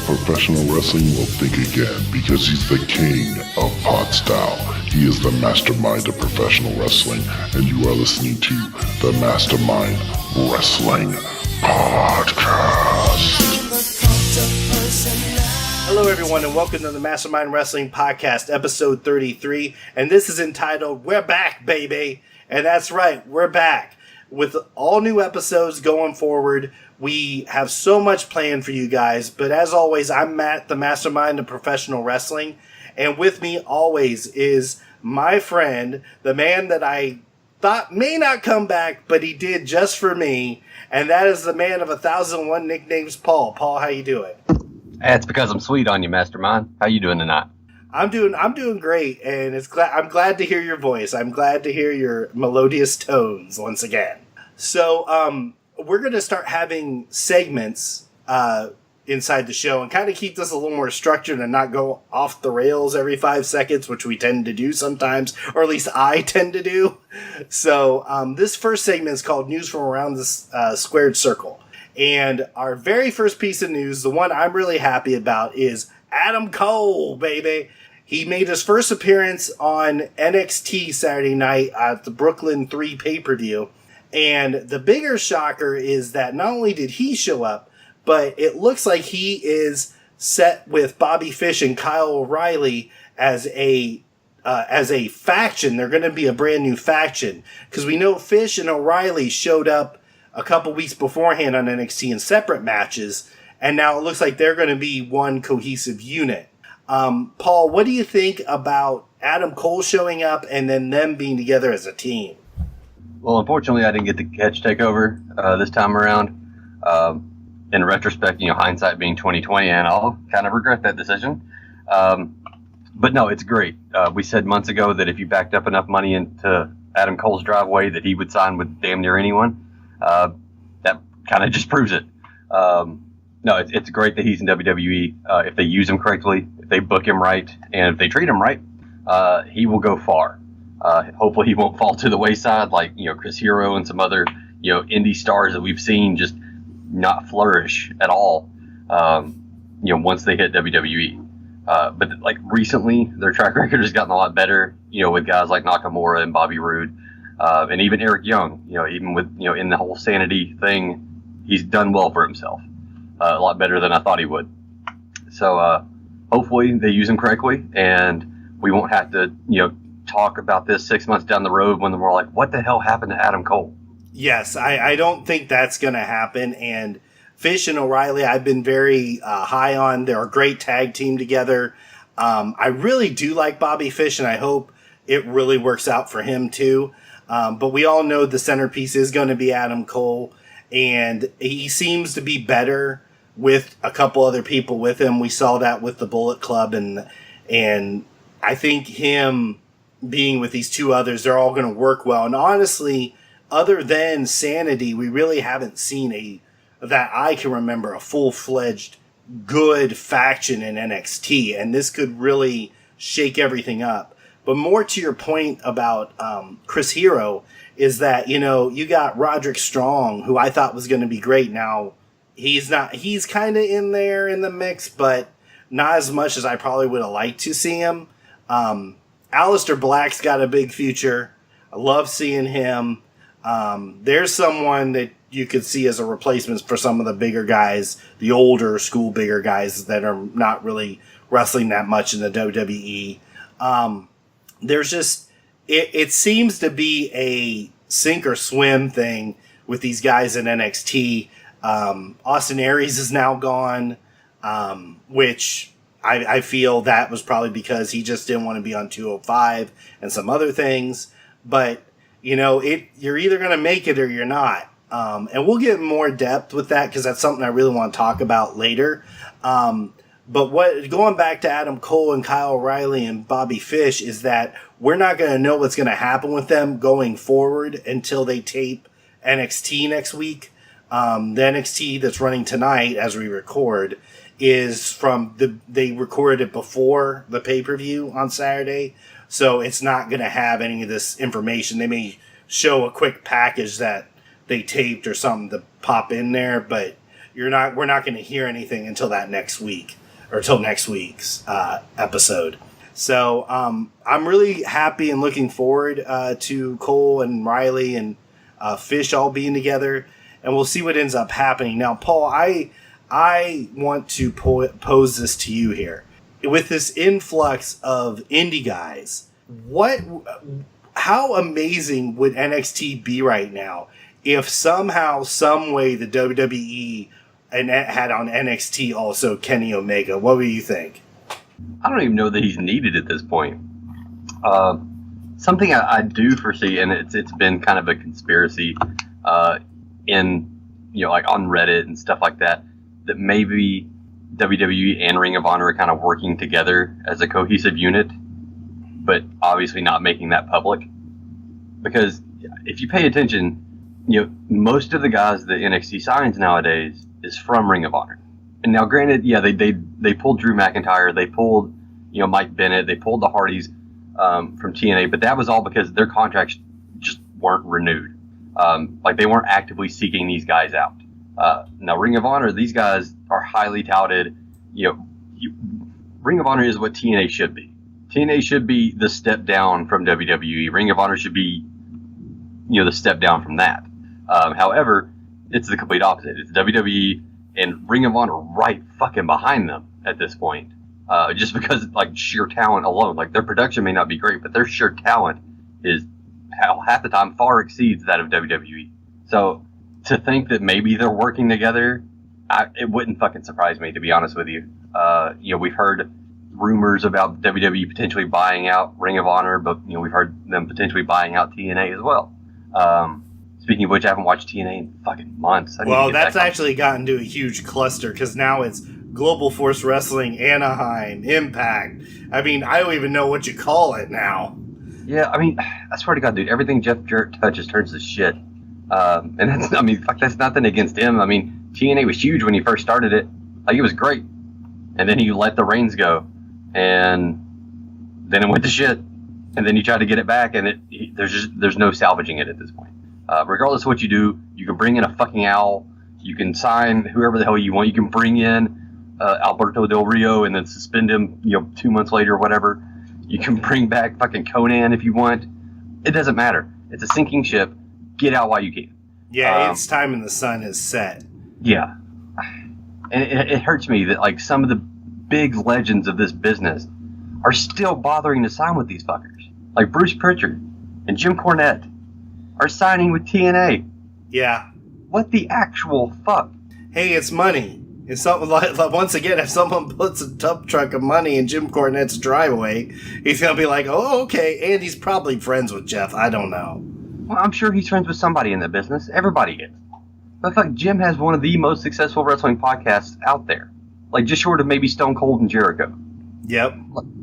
professional wrestling will think again because he's the king of pod style. He is the mastermind of professional wrestling, and you are listening to the Mastermind Wrestling Podcast. Hello everyone and welcome to the Mastermind Wrestling Podcast, episode 33, and this is entitled, We're Back, Baby! And that's right, we're back. With all new episodes going forward, we have so much planned for you guys, but as always, I'm Matt, the Mastermind of Professional Wrestling, and with me always is my friend, the man that I thought may not come back, but he did just for me, and that is the man of 1,001 nicknames, Paul. Paul, how you doing? It's because I'm sweet on you, Mastermind. How you doing tonight? I'm doing great, and I'm glad to hear your voice. I'm glad to hear your melodious tones once again. So, we're going to start having segments inside the show and kind of keep this a little more structured and not go off the rails every 5 seconds, which we tend to do sometimes, or at least I tend to do. So, this first segment is called News from Around the Squared Circle. And our very first piece of news, the one I'm really happy about, is Adam Cole, baby. He made his first appearance on NXT Saturday night at the Brooklyn 3 pay-per-view. And the bigger shocker is that not only did he show up, but it looks like he is set with Bobby Fish and Kyle O'Reilly as a faction. They're going to be a brand new faction. Because we know Fish and O'Reilly showed up a couple weeks beforehand on NXT in separate matches. And now it looks like they're going to be one cohesive unit. Paul, what do you think about Adam Cole showing up and then them being together as a team? Well, unfortunately, I didn't get to catch TakeOver this time around. In retrospect, hindsight being 2020, and I'll kind of regret that decision. But no, it's great. We said months ago that if you backed up enough money into Adam Cole's driveway, that he would sign with damn near anyone. That kind of just proves it. No, it's great that he's in WWE. If they use him correctly, if they book him right, and if they treat him right, he will go far. Hopefully he won't fall to the wayside like, Chris Hero and some other, indie stars that we've seen just not flourish at all, once they hit WWE. But like recently, their track record has gotten a lot better, with guys like Nakamura and Bobby Roode, and even Eric Young, even with, in the whole sanity thing, he's done well for himself. A lot better than I thought he would. So hopefully they use him correctly, and we won't have to, talk about this 6 months down the road when we're like, what the hell happened to Adam Cole? Yes, I don't think that's going to happen. And Fish and O'Reilly, I've been very high on. They're a great tag team together. I really do like Bobby Fish, and I hope it really works out for him too. But we all know the centerpiece is going to be Adam Cole, and he seems to be better with a couple other people with him. We saw that with the Bullet Club, and I think him being with these two others, they're all going to work well. And honestly, other than Sanity, we really haven't seen that I can remember, a full-fledged good faction in NXT, and this could really shake everything up. But more to your point about Chris Hero is that, you got Roderick Strong, who I thought was going to be great. Now, he's not. He's kind of in there in the mix, but not as much as I probably would have liked to see him. Aleister Black's got a big future. I love seeing him. There's someone that you could see as a replacement for some of the bigger guys, the older school bigger guys that are not really wrestling that much in the WWE. There's just, it seems to be a sink or swim thing with these guys in NXT. Austin Aries is now gone, which I feel that was probably because he just didn't want to be on 205 and some other things. But, you're either going to make it or you're not. And we'll get more depth with that because that's something I really want to talk about later. But going back to Adam Cole and Kyle O'Reilly and Bobby Fish is that we're not going to know what's going to happen with them going forward until they tape NXT next week. The NXT that's running tonight as we record is they recorded it before the pay-per-view on Saturday. So it's not going to have any of this information. They may show a quick package that they taped or something to pop in there, but we're not going to hear anything until that next week. or till next week's episode. So I'm really happy and looking forward to Cole and Riley and Fish all being together, and we'll see what ends up happening. Now, Paul, I want to pose this to you here. With this influx of indie guys, how amazing would NXT be right now if somehow, some way, the WWE had on NXT also Kenny Omega? What do you think? I don't even know that he's needed at this point. Something I do foresee, and it's been kind of a conspiracy in, like on Reddit and stuff like that maybe WWE and Ring of Honor are kind of working together as a cohesive unit, but obviously not making that public. Because if you pay attention, most of the guys that NXT signs nowadays is from Ring of Honor. And now, granted, yeah, they pulled Drew McIntyre, they pulled Mike Bennett, they pulled the Hardys from TNA, but that was all because their contracts just weren't renewed. Like they weren't actively seeking these guys out. Now, Ring of Honor, these guys are highly touted. Ring of Honor is what TNA should be. TNA should be the step down from WWE. Ring of Honor should be, the step down from that. However, it's the complete opposite. It's WWE and Ring of Honor right fucking behind them at this point. Just because, like, sheer talent alone. Like, their production may not be great, but their sheer talent is, half the time, far exceeds that of WWE. So, to think that maybe they're working together, it wouldn't fucking surprise me, to be honest with you. We've heard rumors about WWE potentially buying out Ring of Honor, but, we've heard them potentially buying out TNA as well. Speaking of which, I haven't watched TNA in fucking months. Well, that's actually gotten to a huge cluster, because now it's Global Force Wrestling, Anaheim, Impact. I mean, I don't even know what you call it now. Yeah, I mean, I swear to God, dude, everything Jeff Jarrett touches turns to shit. And that's nothing against him. I mean, TNA was huge when he first started it. Like, it was great. And then he let the reins go. And then it went to shit. And then he tried to get it back, and there's no salvaging it at this point. Regardless of what you do, you can bring in a fucking owl. You can sign whoever the hell you want. You can bring in Alberto Del Rio and then suspend him, 2 months later or whatever. You can bring back fucking Conan if you want. It doesn't matter. It's a sinking ship. Get out while you can. Yeah, its time in the sun is set. Yeah. And it hurts me that, like, some of the big legends of this business are still bothering to sign with these fuckers. Like Bruce Pritchard and Jim Cornette are signing with TNA. Yeah. What the actual fuck? Hey, it's money. It's something like, once again, if someone puts a dump truck of money in Jim Cornette's driveway, he's going to be like, oh, okay. And he's probably friends with Jeff. I don't know. Well, I'm sure he's friends with somebody in the business. Everybody is. But like, Jim has one of the most successful wrestling podcasts out there. Like, just short of maybe Stone Cold and Jericho. Yep.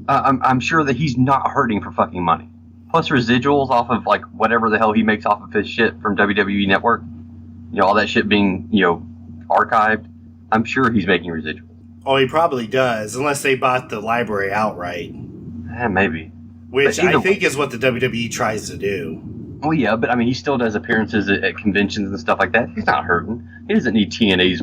I'm sure that he's not hurting for fucking money. Plus residuals off of, like, whatever the hell he makes off of his shit from WWE Network. All that shit being, archived. I'm sure he's making residuals. Oh, he probably does, unless they bought the library outright. Maybe. Which I think is what the WWE tries to do. Oh, yeah, but, I mean, he still does appearances at conventions and stuff like that. He's not hurting. He doesn't need TNA's,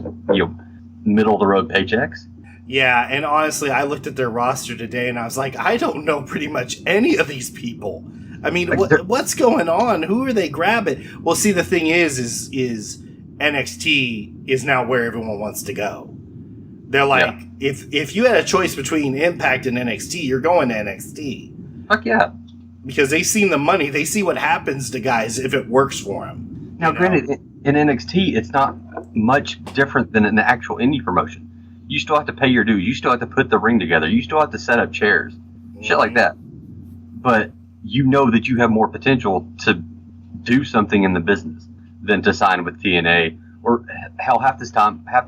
middle-of-the-road paychecks. Yeah, and honestly, I looked at their roster today, and I was like, I don't know pretty much any of these people. I mean, what's going on? Who are they grabbing? Well, see, the thing is NXT is now where everyone wants to go. They're like, if you had a choice between Impact and NXT, you're going to NXT. Fuck yeah. Because they've seen the money. They see what happens to guys if it works for them. Now, granted, in NXT, it's not much different than an actual indie promotion. You still have to pay your dues. You still have to put the ring together. You still have to set up chairs. Shit like that. But you know that you have more potential to do something in the business than to sign with TNA or hell, half the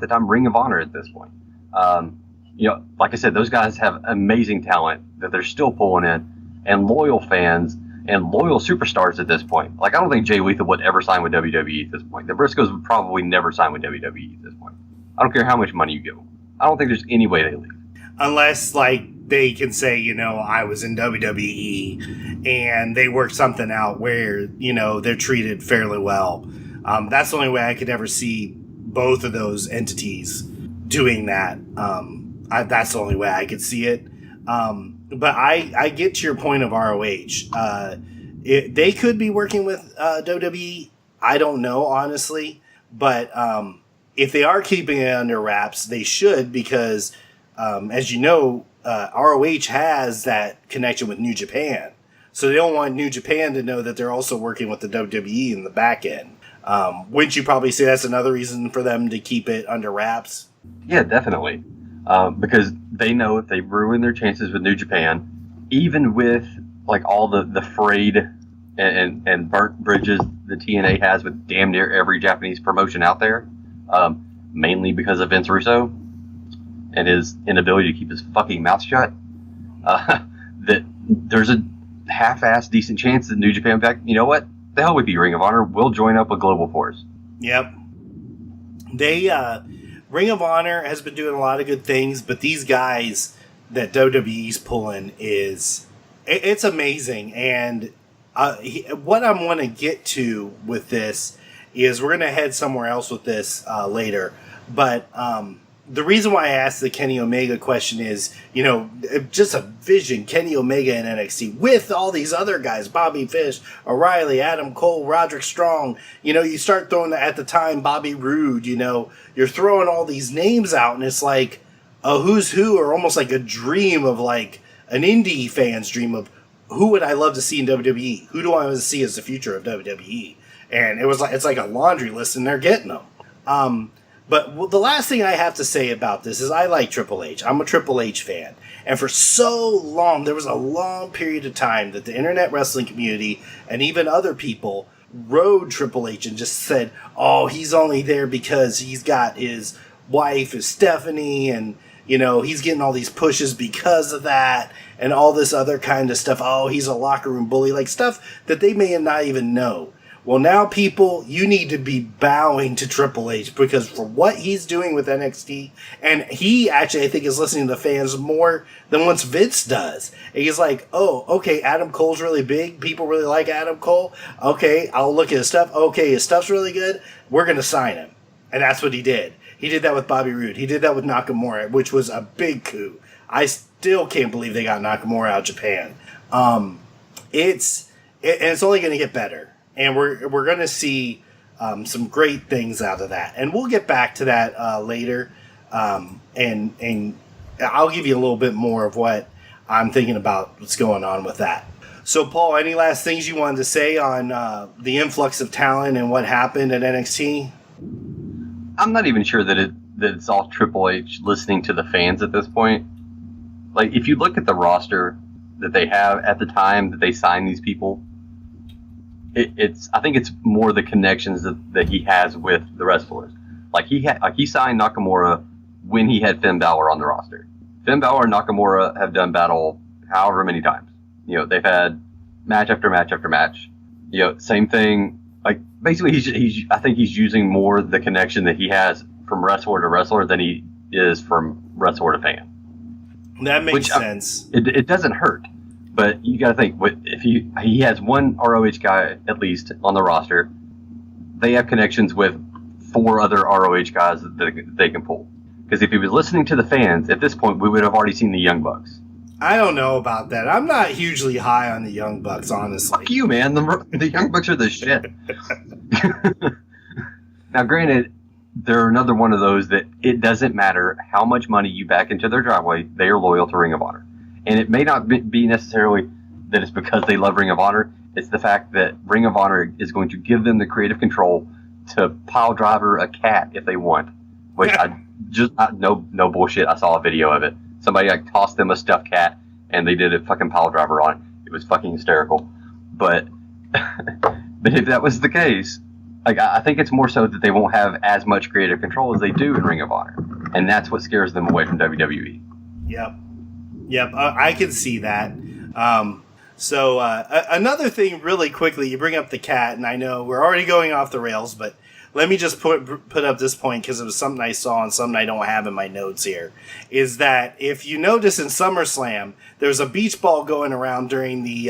time Ring of Honor at this point. Like I said, those guys have amazing talent that they're still pulling in, and loyal fans and loyal superstars at this point. Like, I don't think Jay Lethal would ever sign with WWE at this point. The Briscoes would probably never sign with WWE at this point. I don't care how much money you give them. I don't think there's any way they leave. Unless, like, they can say, I was in WWE and they worked something out where, they're treated fairly well. That's the only way I could ever see both of those entities doing that That's the only way I could see it. But I get to your point of ROH. They could be working with WWE. I don't know, honestly. But if they are keeping it under wraps, they should, because, as you know, ROH has that connection with New Japan. So they don't want New Japan to know that they're also working with the WWE in the back end. Wouldn't you probably say that's another reason for them to keep it under wraps? Yeah, definitely. Because they know if they ruin their chances with New Japan, even with like all the frayed and burnt bridges the TNA has with damn near every Japanese promotion out there, mainly because of Vince Russo and his inability to keep his fucking mouth shut, that there's a half-assed decent chance that New Japan, in fact, you know what? The hell with you, Ring of Honor. We'll join up with Global Force. Yep. Ring of Honor has been doing a lot of good things, but these guys that WWE's pulling it's amazing. And what I want to get to with this is we're going to head somewhere else with this later. But the reason why I asked the Kenny Omega question is, just a vision, Kenny Omega in NXT with all these other guys, Bobby Fish, O'Reilly, Adam Cole, Roderick Strong. You start throwing, at the time, Bobby Roode, you're throwing all these names out, and it's like a who's who, or almost like a dream of like an indie fan's dream of who would I love to see in WWE? Who do I want to see as the future of WWE? And it's like a laundry list, and they're getting them. But the last thing I have to say about this is I like Triple H. I'm a Triple H fan. And for so long, there was a long period of time that the internet wrestling community and even other people rode Triple H and just said, oh, he's only there because he's got his wife is Stephanie, and, he's getting all these pushes because of that and all this other kind of stuff. Oh, he's a locker room bully, like stuff that they may not even know. Well, now, people, you need to be bowing to Triple H, because for what he's doing with NXT, and he actually, I think, is listening to the fans more than once Vince does. And he's like, oh, okay, Adam Cole's really big. People really like Adam Cole. Okay, I'll look at his stuff. Okay, his stuff's really good. We're going to sign him. And that's what he did. He did that with Bobby Roode. He did that with Nakamura, which was a big coup. I still can't believe they got Nakamura out of Japan. It's only going to get better. And we're going to see some great things out of that. And we'll get back to that later. And I'll give you a little bit more of what I'm thinking about what's going on with that. So, Paul, any last things you wanted to say on the influx of talent and what happened at NXT? I'm not even sure that it's all Triple H listening to the fans at this point. Like, if you look at the roster that they have at the time that they signed these people, I think it's more the connections that he has with the wrestlers. Like he signed Nakamura when he had Finn Balor on the roster. Finn Balor and Nakamura have done battle however many times. They've had match after match after match. Same thing. Like basically, I think he's using more the connection that he has from wrestler to wrestler than he is from wrestler to fan. That makes sense. It doesn't hurt. But you got to think, if he has one ROH guy at least on the roster, they have connections with 4 other ROH guys that they can pull. Because if he was listening to the fans, at this point, we would have already seen the Young Bucks. I don't know about that. I'm not hugely high on the Young Bucks, honestly. Fuck you, man. The Young Bucks are the shit. Now, granted, they're another one of those that it doesn't matter how much money you back into their driveway, they are loyal to Ring of Honor. And it may not be necessarily that it's because they love Ring of Honor. It's the fact that Ring of Honor is going to give them the creative control to pile driver a cat if they want. Which no bullshit. I saw a video of it. Somebody tossed them a stuffed cat and they did a fucking pile driver on it. It was fucking hysterical. But if that was the case, I think it's more so that they won't have as much creative control as they do in Ring of Honor. And that's what scares them away from WWE. Yep, I can see that. So another thing really quickly, you bring up the cat, and I know we're already going off the rails, but let me just put up this point because it was something I saw and something I don't have in my notes here, is that if you notice in SummerSlam, there's a beach ball going around during the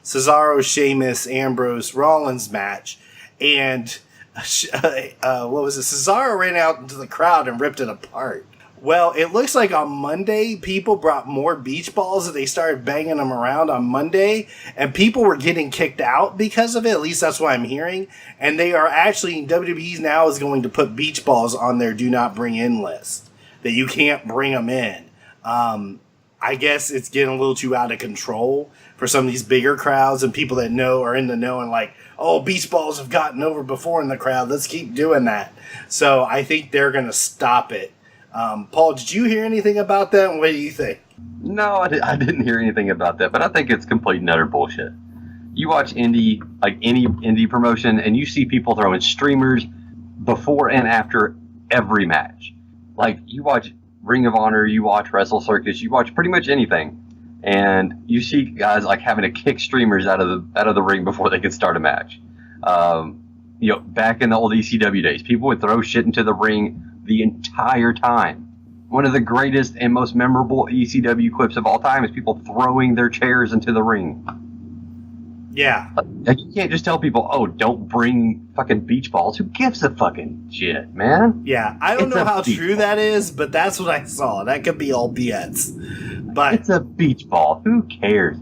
Cesaro, Sheamus, Ambrose, Rollins match, and what was it? Cesaro ran out into the crowd and ripped it apart. Well, it looks like on Monday, people brought more beach balls and they started banging them around on Monday, and people were getting kicked out because of it. At least that's what I'm hearing. And they are actually, WWE now is going to put beach balls on their do not bring in list, that you can't bring them in. I guess it's getting a little too out of control for some of these bigger crowds and people that know are in the know and like, oh, beach balls have gotten over before in the crowd. Let's keep doing that. So I think they're going to stop it. Paul, did you hear anything about that? And what do you think? No, I didn't hear anything about that, but I think it's complete and utter bullshit. You watch indie, like any indie promotion, and you see people throwing streamers before and after every match. Like, you watch Ring of Honor, you watch Wrestle Circus, you watch pretty much anything, and you see guys like having to kick streamers out of the ring before they can start a match. Back in the old ECW days, people would throw shit into the ring the entire time. One of the greatest and most memorable ECW clips of all time is people throwing their chairs into the ring. Yeah. Like, you can't just tell people, oh, don't bring fucking beach balls. Who gives a fucking shit, man? Yeah, I don't know how true that is, but that's what I saw. That could be all BS. But it's a beach ball. Who cares?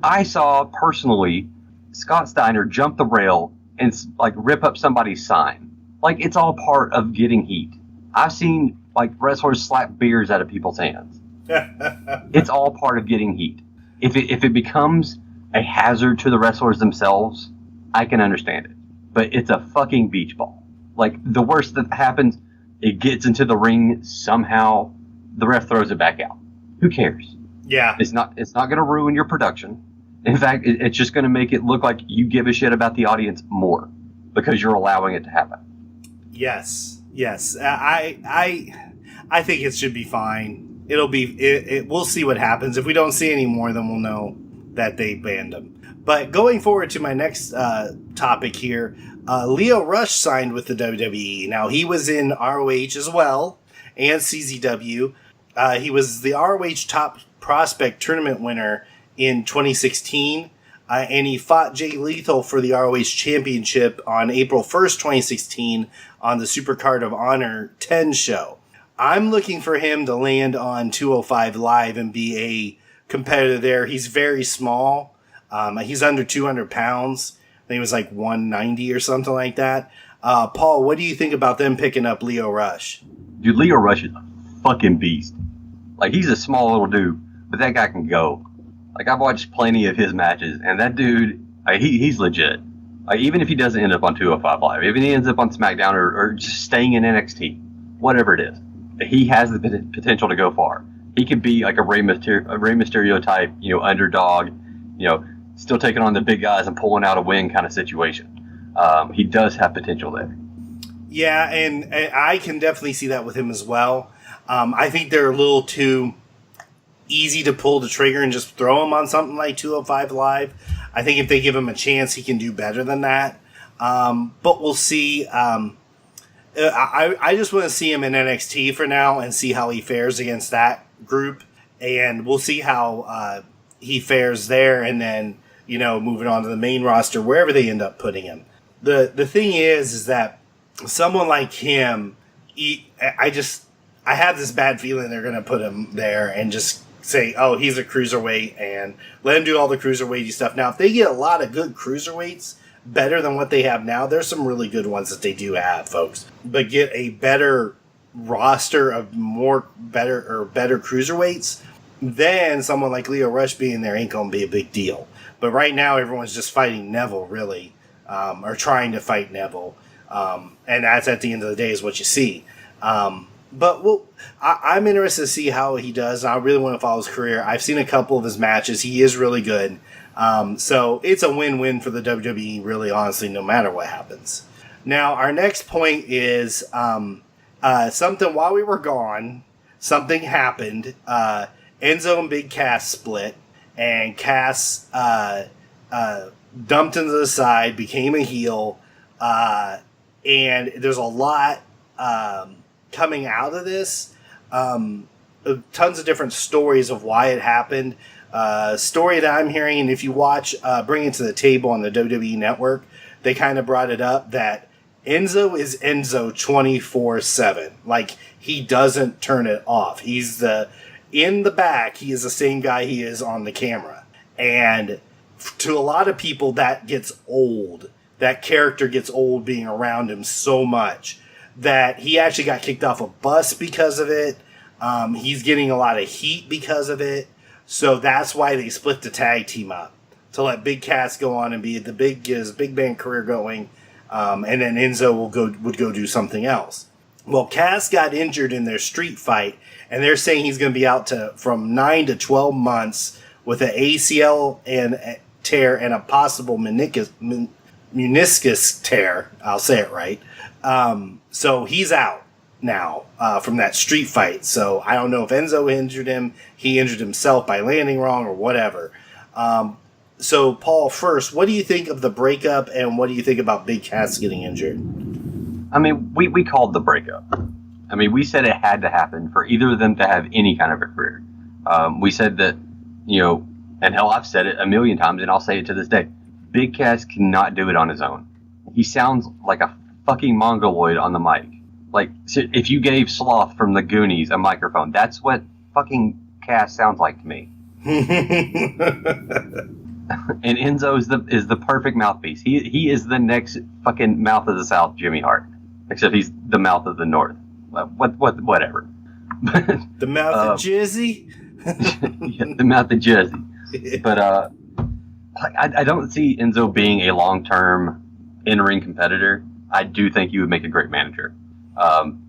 I saw personally Scott Steiner jump the rail and like rip up somebody's sign. Like, it's all part of getting heat. I've seen like wrestlers slap beers out of people's hands. It's all part of getting heat. If it becomes a hazard to the wrestlers themselves, I can understand it. But it's a fucking beach ball. Like, the worst that happens, it gets into the ring somehow, the ref throws it back out. Who cares? Yeah. It's not going to ruin your production. In fact, it's just going to make it look like you give a shit about the audience more because you're allowing it to happen. Yes. I think it should be fine. We'll see what happens. If we don't see any more, then we'll know that they banned him. But going forward to my next topic here, Lio Rush signed with the WWE. Now, he was in ROH as well and CZW. He was the ROH Top Prospect Tournament winner in 2016. And he fought Jay Lethal for the ROH Championship on April 1st, 2016 on the Supercard of Honor 10 show. I'm looking for him to land on 205 Live and be a competitor there. He's very small. He's under 200 pounds. I think it was like 190 or something like that. Paul, what do you think about them picking up Lio Rush? Dude, Lio Rush is a fucking beast. Like, he's a small little dude, but that guy can go. Like, I've watched plenty of his matches, and that dude, he's legit. Like, even if he doesn't end up on 205 Live, even if he ends up on SmackDown or just staying in NXT, whatever it is, he has the potential to go far. He could be like a Rey Mysterio type, underdog, still taking on the big guys and pulling out a win kind of situation. He does have potential there. Yeah, and I can definitely see that with him as well. I think they're a little too easy to pull the trigger and just throw him on something like 205 Live. I think if they give him a chance, he can do better than that. But we'll see. I just want to see him in NXT for now and see how he fares against that group. And we'll see how he fares there, and then, moving on to the main roster, wherever they end up putting him. The thing is that someone like him, I have this bad feeling they're going to put him there and just say, oh, he's a cruiserweight, and let him do all the cruiserweighty stuff. Now, if they get a lot of good cruiserweights, better than what they have now, there's some really good ones that they do have, folks. But get a better roster of better cruiserweights, then someone like Lio Rush being there ain't going to be a big deal. But right now, everyone's just fighting Neville, really, or trying to fight Neville. And that's, at the end of the day, is what you see. But I'm interested to see how he does. I really want to follow his career. I've seen a couple of his matches. He is really good. So it's a win-win for the WWE, really, honestly, no matter what happens. Now, our next point is something while we were gone, something happened. Enzo and Big Cass split, and Cass dumped into the side, became a heel, and there's a lot coming out of this. Tons of different stories of why it happened. Story that I'm hearing, and if you watch Bring It to the Table on the WWE Network, they kind of brought it up that Enzo is Enzo 24/7. Like, he doesn't turn it off. In the back, he is the same guy he is on the camera. And to a lot of people, that gets old. That character gets old being around him so much that he actually got kicked off a bus because of it. He's getting a lot of heat because of it. So that's why they split the tag team up, to let Big Cass go on and get his big band career going. And then Enzo would go do something else. Well, Cass got injured in their street fight, and they're saying he's going to be out from 9 to 12 months with an ACL and tear and a possible meniscus tear. I'll say it right. So he's out now from that street fight. So I don't know if Enzo injured him, he injured himself by landing wrong, or whatever. So, Paul, first, what do you think of the breakup, and what do you think about Big Cass getting injured? I mean, we called the breakup. I mean, we said it had to happen for either of them to have any kind of a career. We said that, and hell, I've said it a million times, and I'll say it to this day. Big Cass cannot do it on his own. He sounds like a fucking mongoloid on the mic. Like, if you gave Sloth from the Goonies a microphone, that's what fucking Cass sounds like to me. And Enzo is the perfect mouthpiece. He is the next fucking mouth of the South, Jimmy Hart. Except he's the mouth of the North. Whatever. The mouth of Jersey? Yeah, the mouth of Jersey. But I don't see Enzo being a long-term in-ring competitor. I do think you would make a great manager.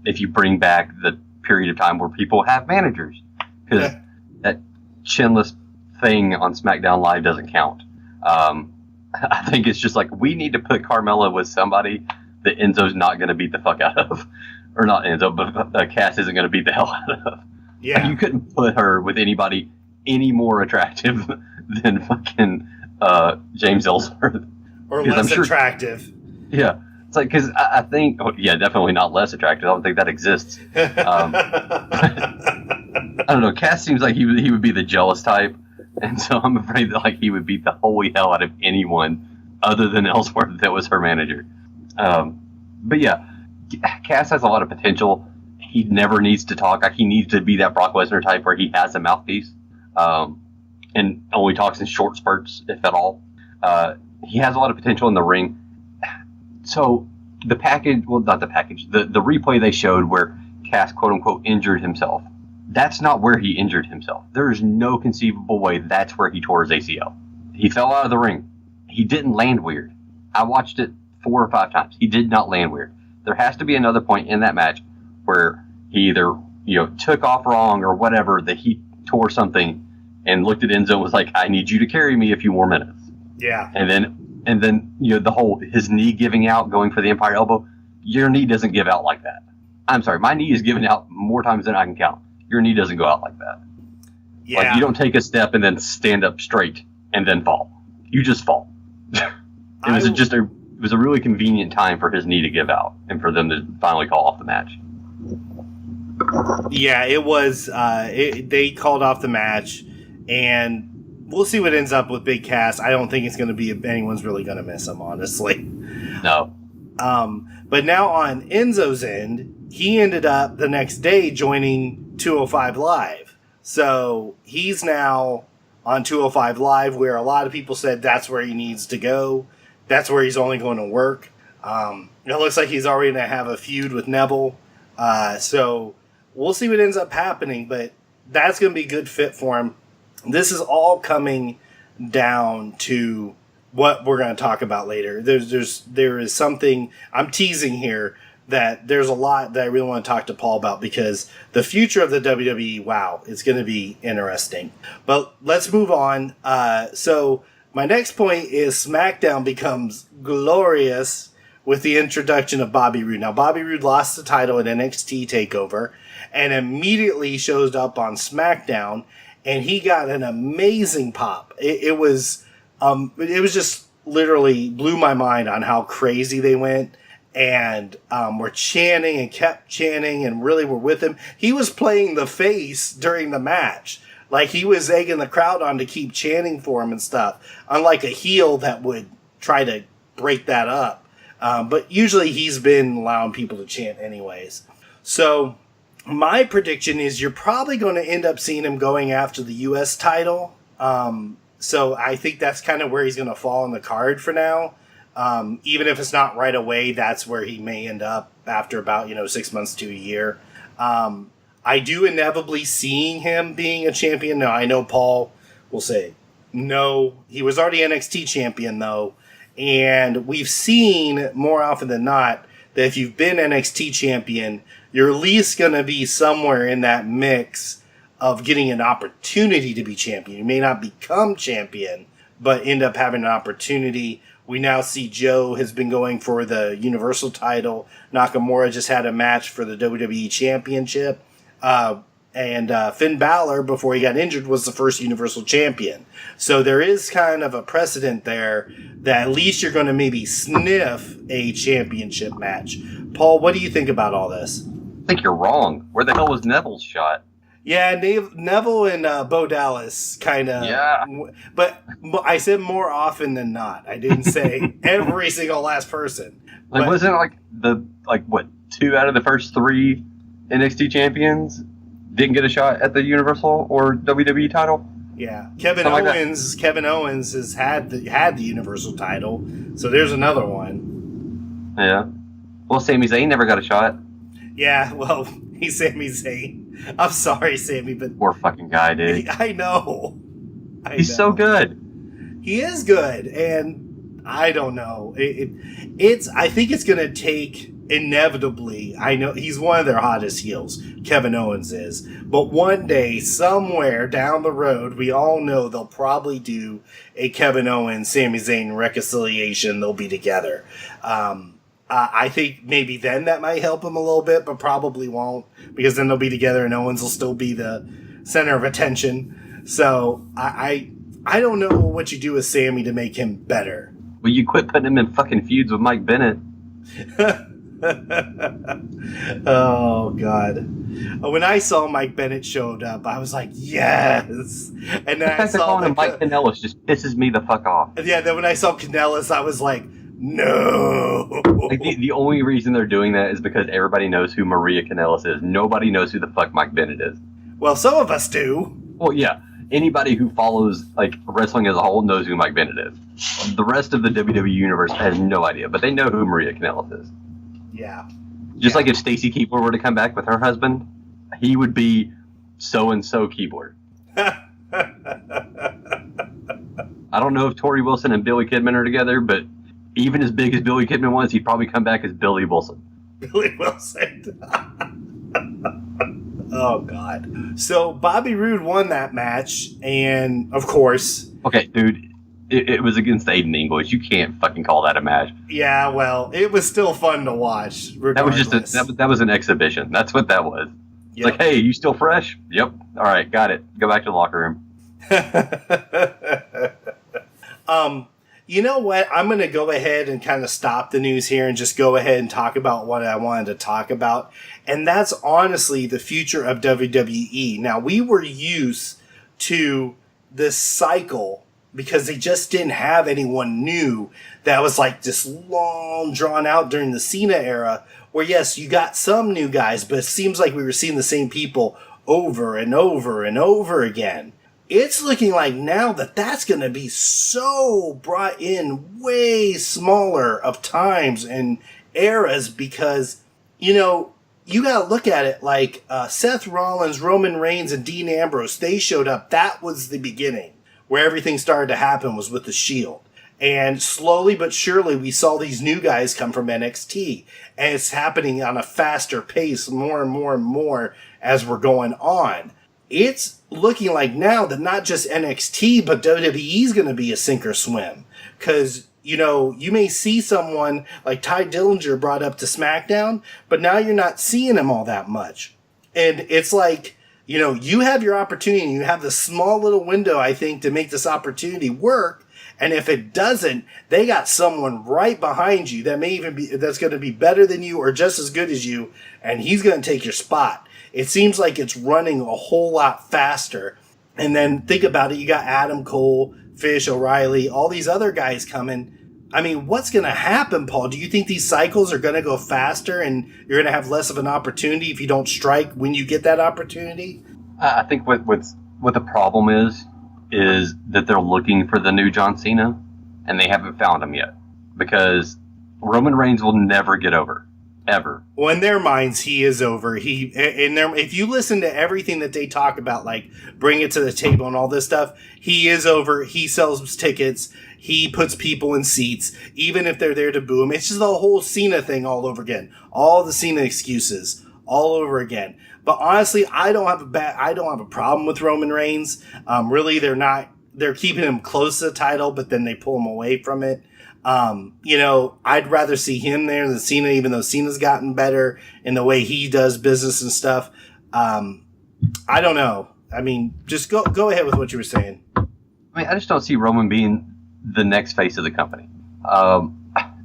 If you bring back the period of time where people have managers. Because that chinless thing on SmackDown Live doesn't count. I think it's just like, we need to put Carmella with somebody that Enzo's not going to beat the fuck out of. Or not Enzo, but Cass isn't going to beat the hell out of. Yeah. You couldn't put her with anybody any more attractive than fucking James Ellsworth. Or less attractive. Yeah. It's like, because I think, definitely not less attractive. I don't think that exists. I don't know. Cass seems like he would be the jealous type. And so I'm afraid that he would beat the holy hell out of anyone other than Ellsworth that was her manager. But yeah, Cass has a lot of potential. He never needs to talk. He needs to be that Brock Lesnar type where he has a mouthpiece and only talks in short spurts, if at all. He has a lot of potential in the ring. So the replay they showed where Cass, quote unquote, injured himself. That's not where he injured himself. There is no conceivable way that's where he tore his ACL. He fell out of the ring. He didn't land weird. I watched it 4 or 5 times. He did not land weird. There has to be another point in that match where he either, took off wrong or whatever, that he tore something and looked at Enzo and was like, I need you to carry me a few more minutes. Yeah. And then the whole, his knee giving out, going for the Empire Elbow. Your knee doesn't give out like that. I'm sorry. My knee is giving out more times than I can count. Your knee doesn't go out like that. Yeah. Like, you don't take a step and then stand up straight and then fall. You just fall. It was a really convenient time for his knee to give out and for them to finally call off the match. Yeah, it was. They called off the match, and we'll see what ends up with Big Cass. I don't think it's going to be anyone's really going to miss him, honestly. No. But now on Enzo's end, he ended up the next day joining 205 Live. So he's now on 205 Live, where a lot of people said that's where he needs to go. That's where he's only going to work. It looks like he's already going to have a feud with Neville. So we'll see what ends up happening, but that's going to be a good fit for him. This is all coming down to what we're going to talk about later. There is something I'm teasing here, that there's a lot that I really want to talk to Paul about, because the future of the WWE, wow, it's going to be interesting. But let's move on. So my next point is SmackDown becomes glorious with the introduction of Bobby Roode. Now, Bobby Roode lost the title at NXT TakeOver and immediately showed up on SmackDown, and he got an amazing pop. It was just literally blew my mind on how crazy they went. And were chanting and kept chanting and really were with him. He was playing the face during the match. Like, he was egging the crowd on to keep chanting for him and stuff. Unlike a heel that would try to break that up. But usually he's been allowing people to chant anyways. So my prediction is you're probably going to end up seeing him going after the U.S. title. So I think that's kind of where he's going to fall on the card for now. Even if it's not right away, that's where he may end up after about, 6 months to a year. I do inevitably seeing him being a champion. Now, I know Paul will say, no, he was already NXT champion, though. And we've seen more often than not that if you've been NXT champion, you're at least going to be somewhere in that mix of getting an opportunity to be champion. You may not become champion, but end up having an opportunity. We now see Joe has been going for the Universal title. Nakamura just had a match for the WWE Championship. And Finn Balor, before he got injured, was the first Universal Champion. So there is kind of a precedent there that at least you're going to maybe sniff a championship match. Paul, what do you think about all this? I think you're wrong. Where the hell was Neville's shot? Yeah, Neville and Bo Dallas kind of. Yeah. But I said more often than not. I didn't say every single last person. Like, wasn't it what, 2 out of the first 3 NXT champions didn't get a shot at the Universal or WWE title? Yeah, Kevin Owens has had the Universal title, so there's another one. Yeah. Well, Sami Zayn never got a shot. Yeah, well, he's Sami Zayn. I'm sorry, Sami, but poor fucking guy, dude. I know. He's so good. He is good, and I don't know. I think it's gonna take. Inevitably, I know he's one of their hottest heels, Kevin Owens is. But one day, somewhere down the road, we all know they'll probably do a Kevin Owens, Sami Zayn reconciliation. They'll be together. I think maybe then that might help him a little bit, but probably won't, because then they'll be together and Owens will still be the center of attention. So I don't know what you do with Sami to make him better. Well, you quit putting him in fucking feuds with Mike Bennett. Oh God! When I saw Mike Bennett showed up, I was like, yes. And then I saw calling him Mike Kanellis just pisses me the fuck off. Yeah. Then when I saw Kanellis, I was like, no. Like the only reason they're doing that is because everybody knows who Maria Kanellis is. Nobody knows who the fuck Mike Bennett is. Well, some of us do. Well, yeah. Anybody who follows like wrestling as a whole knows who Mike Bennett is. The rest of the WWE universe has no idea, but they know who Maria Kanellis is. Yeah. Just like if Stacy Keibler were to come back with her husband, he would be so-and-so Keibler. I don't know if Tori Wilson and Billy Kidman are together, but even as big as Billy Kidman was, he'd probably come back as Billy Wilson. Billy Wilson. Oh, God. So Bobby Roode won that match, and of course... Okay, dude. It was against Aiden English. You can't fucking call that a match. Yeah, well, it was still fun to watch. Regardless. That was just that was an exhibition. That's what that was. It's Yep. like, hey, you still fresh? Yep. All right, got it. Go back to the locker room. You know what? I'm going to go ahead and kind of stop the news here and just go ahead and talk about what I wanted to talk about. And that's honestly the future of WWE. Now, we were used to this cycle because they just didn't have anyone new that was like this long drawn out during the Cena era where, yes, you got some new guys, but it seems like we were seeing the same people over and over and over again. It's looking like now that that's going to be so brought in way smaller of times and eras because, you know, you got to look at it like Seth Rollins, Roman Reigns, and Dean Ambrose, they showed up. That was the beginning where everything started to happen was with the Shield. And slowly but surely we saw these new guys come from NXT. And it's happening on a faster pace more and more and more as we're going on. It's looking like now that not just NXT, but WWE is going to be a sink or swim. Because, you know, you may see someone like Ty Dillinger brought up to SmackDown, but now you're not seeing him all that much. And it's like, you know, you have your opportunity and you have the small little window, I think, to make this opportunity work. And if it doesn't, they got someone right behind you that may even be, that's going to be better than you or just as good as you. And he's going to take your spot. It seems like it's running a whole lot faster. And then think about it. You got Adam Cole, Fish, O'Reilly, all these other guys coming. I mean, what's going to happen, Paul? Do you think these cycles are going to go faster and you're going to have less of an opportunity if you don't strike when you get that opportunity? I think what the problem is that they're looking for the new John Cena, and they haven't found him yet, because Roman Reigns will never get over, ever. Well, in their minds, he is over. If you listen to everything that they talk about, like bring it to the table and all this stuff, he is over. He sells tickets. He puts people in seats, even if they're there to boo him. It's just the whole Cena thing all over again. All the Cena excuses all over again. But honestly, I don't have a problem with Roman Reigns. Really, they're keeping him close to the title, but then they pull him away from it. I'd rather see him there than Cena, even though Cena's gotten better in the way he does business and stuff. I don't know. I mean, just go ahead with what you were saying. I mean, I just don't see Roman being the next face of the company.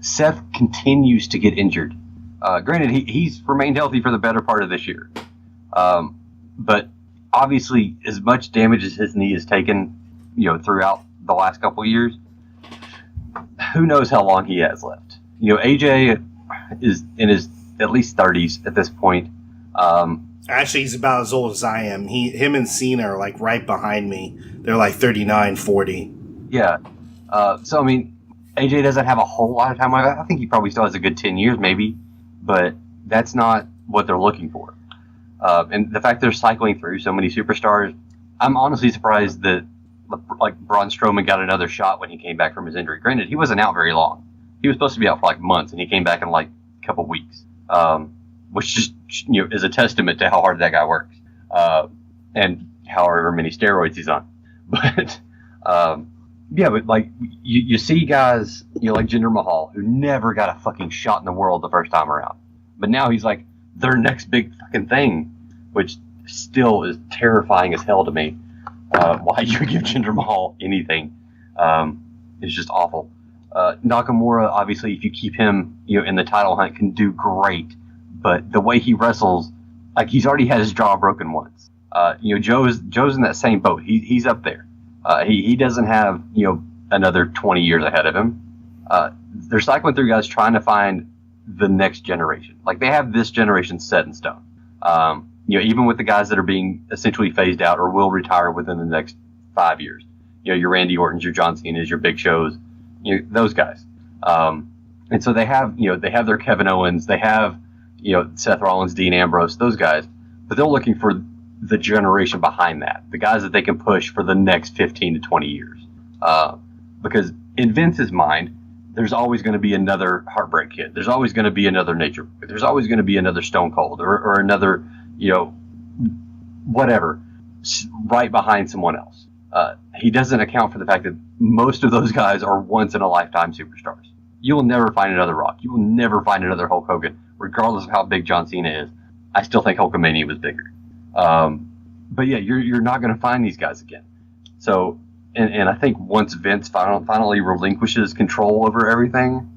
Seth continues to get injured. Granted, he's remained healthy for the better part of this year. But obviously, as much damage as his knee has taken, throughout the last couple of years, who knows how long he has left. AJ is in his at least 30s at this point. Actually, he's about as old as I am. Him and Cena are like right behind me. They're like 39, 40. Yeah. So, I mean, AJ doesn't have a whole lot of time. I think he probably still has a good 10 years maybe, but that's not what they're looking for. And the fact they're cycling through so many superstars, I'm honestly surprised that like Braun Strowman got another shot when he came back from his injury. Granted, he wasn't out very long. He was supposed to be out for like months, and he came back in like a couple weeks, which just is a testament to how hard that guy works, and however many steroids he's on. But but like you see guys like Jinder Mahal, who never got a fucking shot in the world the first time around, but now he's like their next big fucking thing, which still is terrifying as hell to me. Why you give Jinder Mahal anything is just awful. Nakamura, obviously, if you keep him in the title hunt, can do great, but the way he wrestles, like he's already had his jaw broken once. Joe's in that same boat. He's up there. He doesn't have another 20 years ahead of him. They're cycling through guys trying to find the next generation. Like they have this generation set in stone. Even with the guys that are being essentially phased out or will retire within the next 5 years. Your Randy Ortons, your John Cena's, your Big Shows, those guys. And so they have their Kevin Owens, they have, Seth Rollins, Dean Ambrose, those guys, but they're looking for the generation behind that, the guys that they can push for the next 15 to 20 years. Because in Vince's mind, there's always going to be another Heartbreak Kid. There's always going to be another Nature Boy. There's always going to be another Stone Cold or another, whatever, right behind someone else. He doesn't account for the fact that most of those guys are once-in-a-lifetime superstars. You will never find another Rock. You will never find another Hulk Hogan, regardless of how big John Cena is. I still think Hulkamania was bigger. But yeah, you're not going to find these guys again. So, and I think once Vince finally relinquishes control over everything,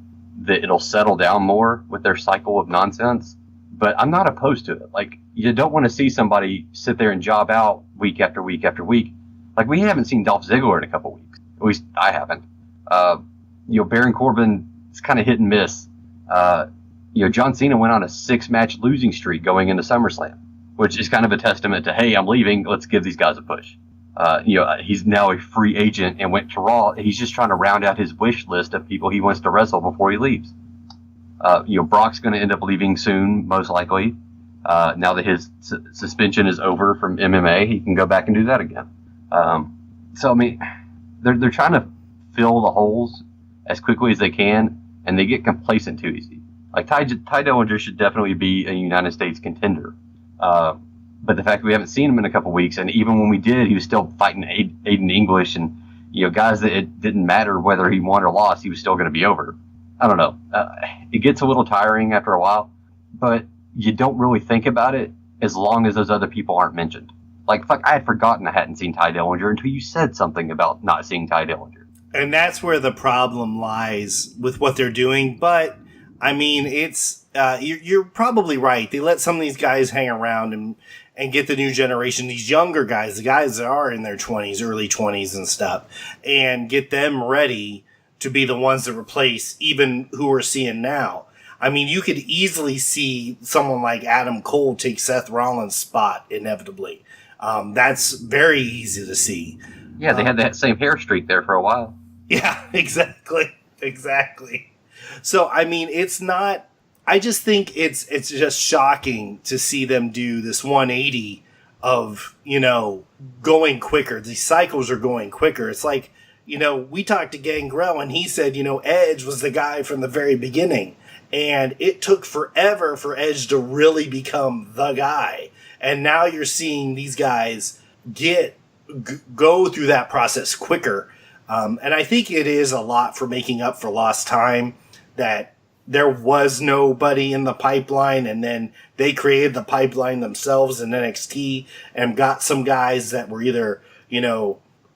that it'll settle down more with their cycle of nonsense. But I'm not opposed to it. Like, you don't want to see somebody sit there and job out week after week after week. Like, we haven't seen Dolph Ziggler in a couple weeks. At least I haven't. Baron Corbin is kind of hit and miss. John Cena went on a 6-match losing streak going into SummerSlam, which is kind of a testament to, hey, I'm leaving. Let's give these guys a push. He's now a free agent and went to Raw. He's just trying to round out his wish list of people he wants to wrestle before he leaves. Brock's going to end up leaving soon, most likely. Now that his suspension is over from MMA, he can go back and do that again. So, I mean, they're trying to fill the holes as quickly as they can, and they get complacent too easy. Like, Ty Dillinger should definitely be a United States contender. But the fact that we haven't seen him in a couple weeks, and even when we did, he was still fighting Aiden English, and guys that it didn't matter whether he won or lost, he was still going to be over. I don't know. It gets a little tiring after a while, but you don't really think about it as long as those other people aren't mentioned. Like, fuck, I had forgotten I hadn't seen Ty Dillinger until you said something about not seeing Ty Dillinger. And that's where the problem lies with what they're doing. But, I mean, it's you're probably right. They let some of these guys hang around and get the new generation, these younger guys, the guys that are in their 20s, early 20s and stuff, and get them ready to be the ones that replace even who we're seeing now. I mean, you could easily see someone like Adam Cole take Seth Rollins' spot inevitably. That's very easy to see. Yeah, they had that same hair streak there for a while. Yeah, exactly. So, I mean, it's not... I just think it's just shocking to see them do this 180 of, going quicker. These cycles are going quicker. It's like, we talked to Gangrel and he said, Edge was the guy from the very beginning. And it took forever for Edge to really become the guy. And now you're seeing these guys go through that process quicker. And I think it is a lot for making up for lost time that there was nobody in the pipeline, and then they created the pipeline themselves in NXT and got some guys that were either,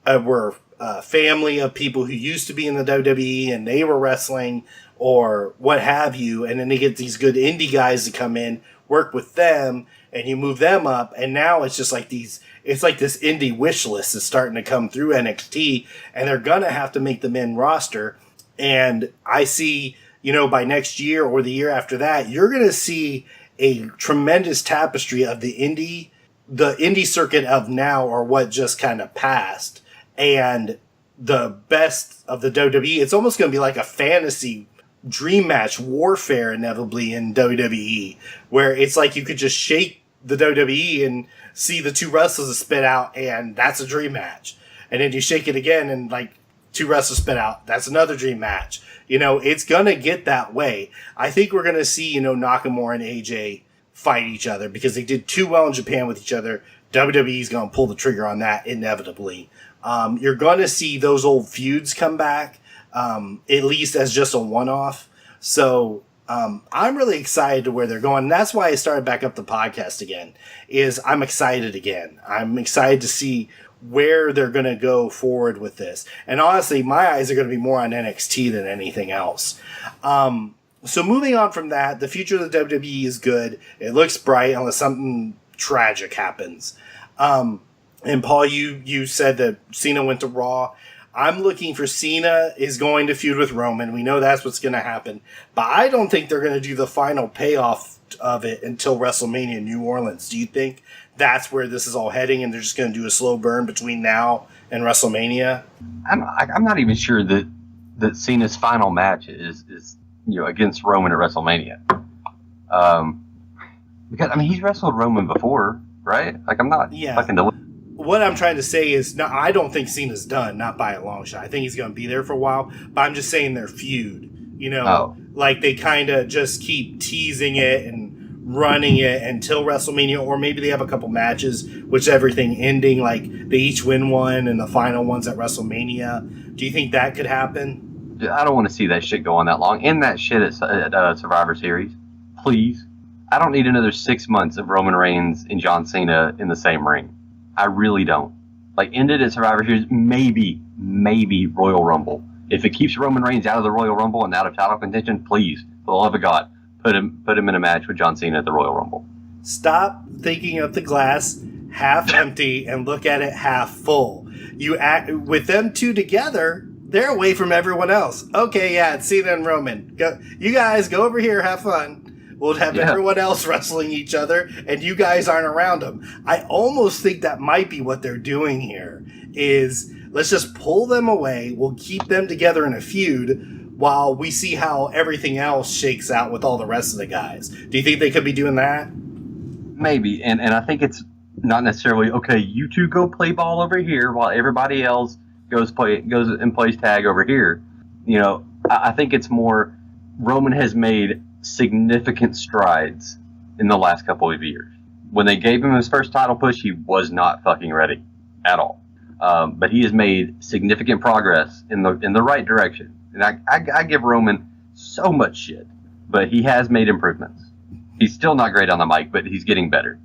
were family of people who used to be in the WWE and they were wrestling or what have you. And then they get these good indie guys to come in, work with them, and you move them up. And now it's just like it's like this indie wish list is starting to come through NXT, and they're going to have to make the men roster. And I see, by next year or the year after that, you're going to see a tremendous tapestry of the indie circuit of now, or what just kind of passed, and the best of the WWE. It's almost going to be like a fantasy dream match warfare inevitably in WWE, where it's like you could just shake the WWE and see the two wrestlers spit out, and that's a dream match. And then you shake it again and like two wrestlers spit out, that's another dream match. It's going to get that way. I think we're going to see, Nakamura and AJ fight each other because they did too well in Japan with each other. WWE's going to pull the trigger on that inevitably. You're going to see those old feuds come back, at least as just a one-off. So I'm really excited to where they're going. And that's why I started back up the podcast again, is I'm excited again. I'm excited to see where they're going to go forward with this. And honestly, my eyes are going to be more on NXT than anything else. So moving on from that, the future of the WWE is good. It looks bright unless something tragic happens. And Paul, you said that Cena went to Raw. I'm looking for Cena is going to feud with Roman. We know that's what's going to happen. But I don't think they're going to do the final payoff of it until WrestleMania in New Orleans. Do you think that's where this is all heading and they're just going to do a slow burn between now and WrestleMania? I'm not even sure that Cena's final match is against Roman at WrestleMania. Because, he's wrestled Roman before, right? Like, I'm not fucking What I'm trying to say is, no, I don't think Cena's done, not by a long shot. I think he's going to be there for a while, but I'm just saying their feud. Like they kind of just keep teasing it and running it until WrestleMania, or maybe they have a couple matches, which everything ending, like they each win one and the final one's at WrestleMania. Do you think that could happen? I don't want to see that shit go on that long. End that shit at Survivor Series. Please. I don't need another 6 months of Roman Reigns and John Cena in the same ring. I really don't. Like, end it at Survivor Series, maybe Royal Rumble. If it keeps Roman Reigns out of the Royal Rumble and out of title contention, please, for the love of God, put him in a match with John Cena at the Royal Rumble. Stop thinking of the glass half empty and look at it half full. You act with them two together, they're away from everyone else. Okay, yeah, it's Cena and Roman. Go, you guys go over here, have fun. We'll have everyone else wrestling each other, and you guys aren't around them. I almost think that might be what they're doing here, is let's just pull them away. We'll keep them together in a feud while we see how everything else shakes out with all the rest of the guys. Do you think they could be doing that? Maybe, and I think it's not necessarily, okay, you two go play ball over here while everybody else goes and plays tag over here. I think it's more Roman has made significant strides in the last couple of years. When they gave him his first title push, he was not fucking ready at all. But he has made significant progress in the right direction. And I give Roman so much shit, but he has made improvements. He's still not great on the mic, but he's getting better.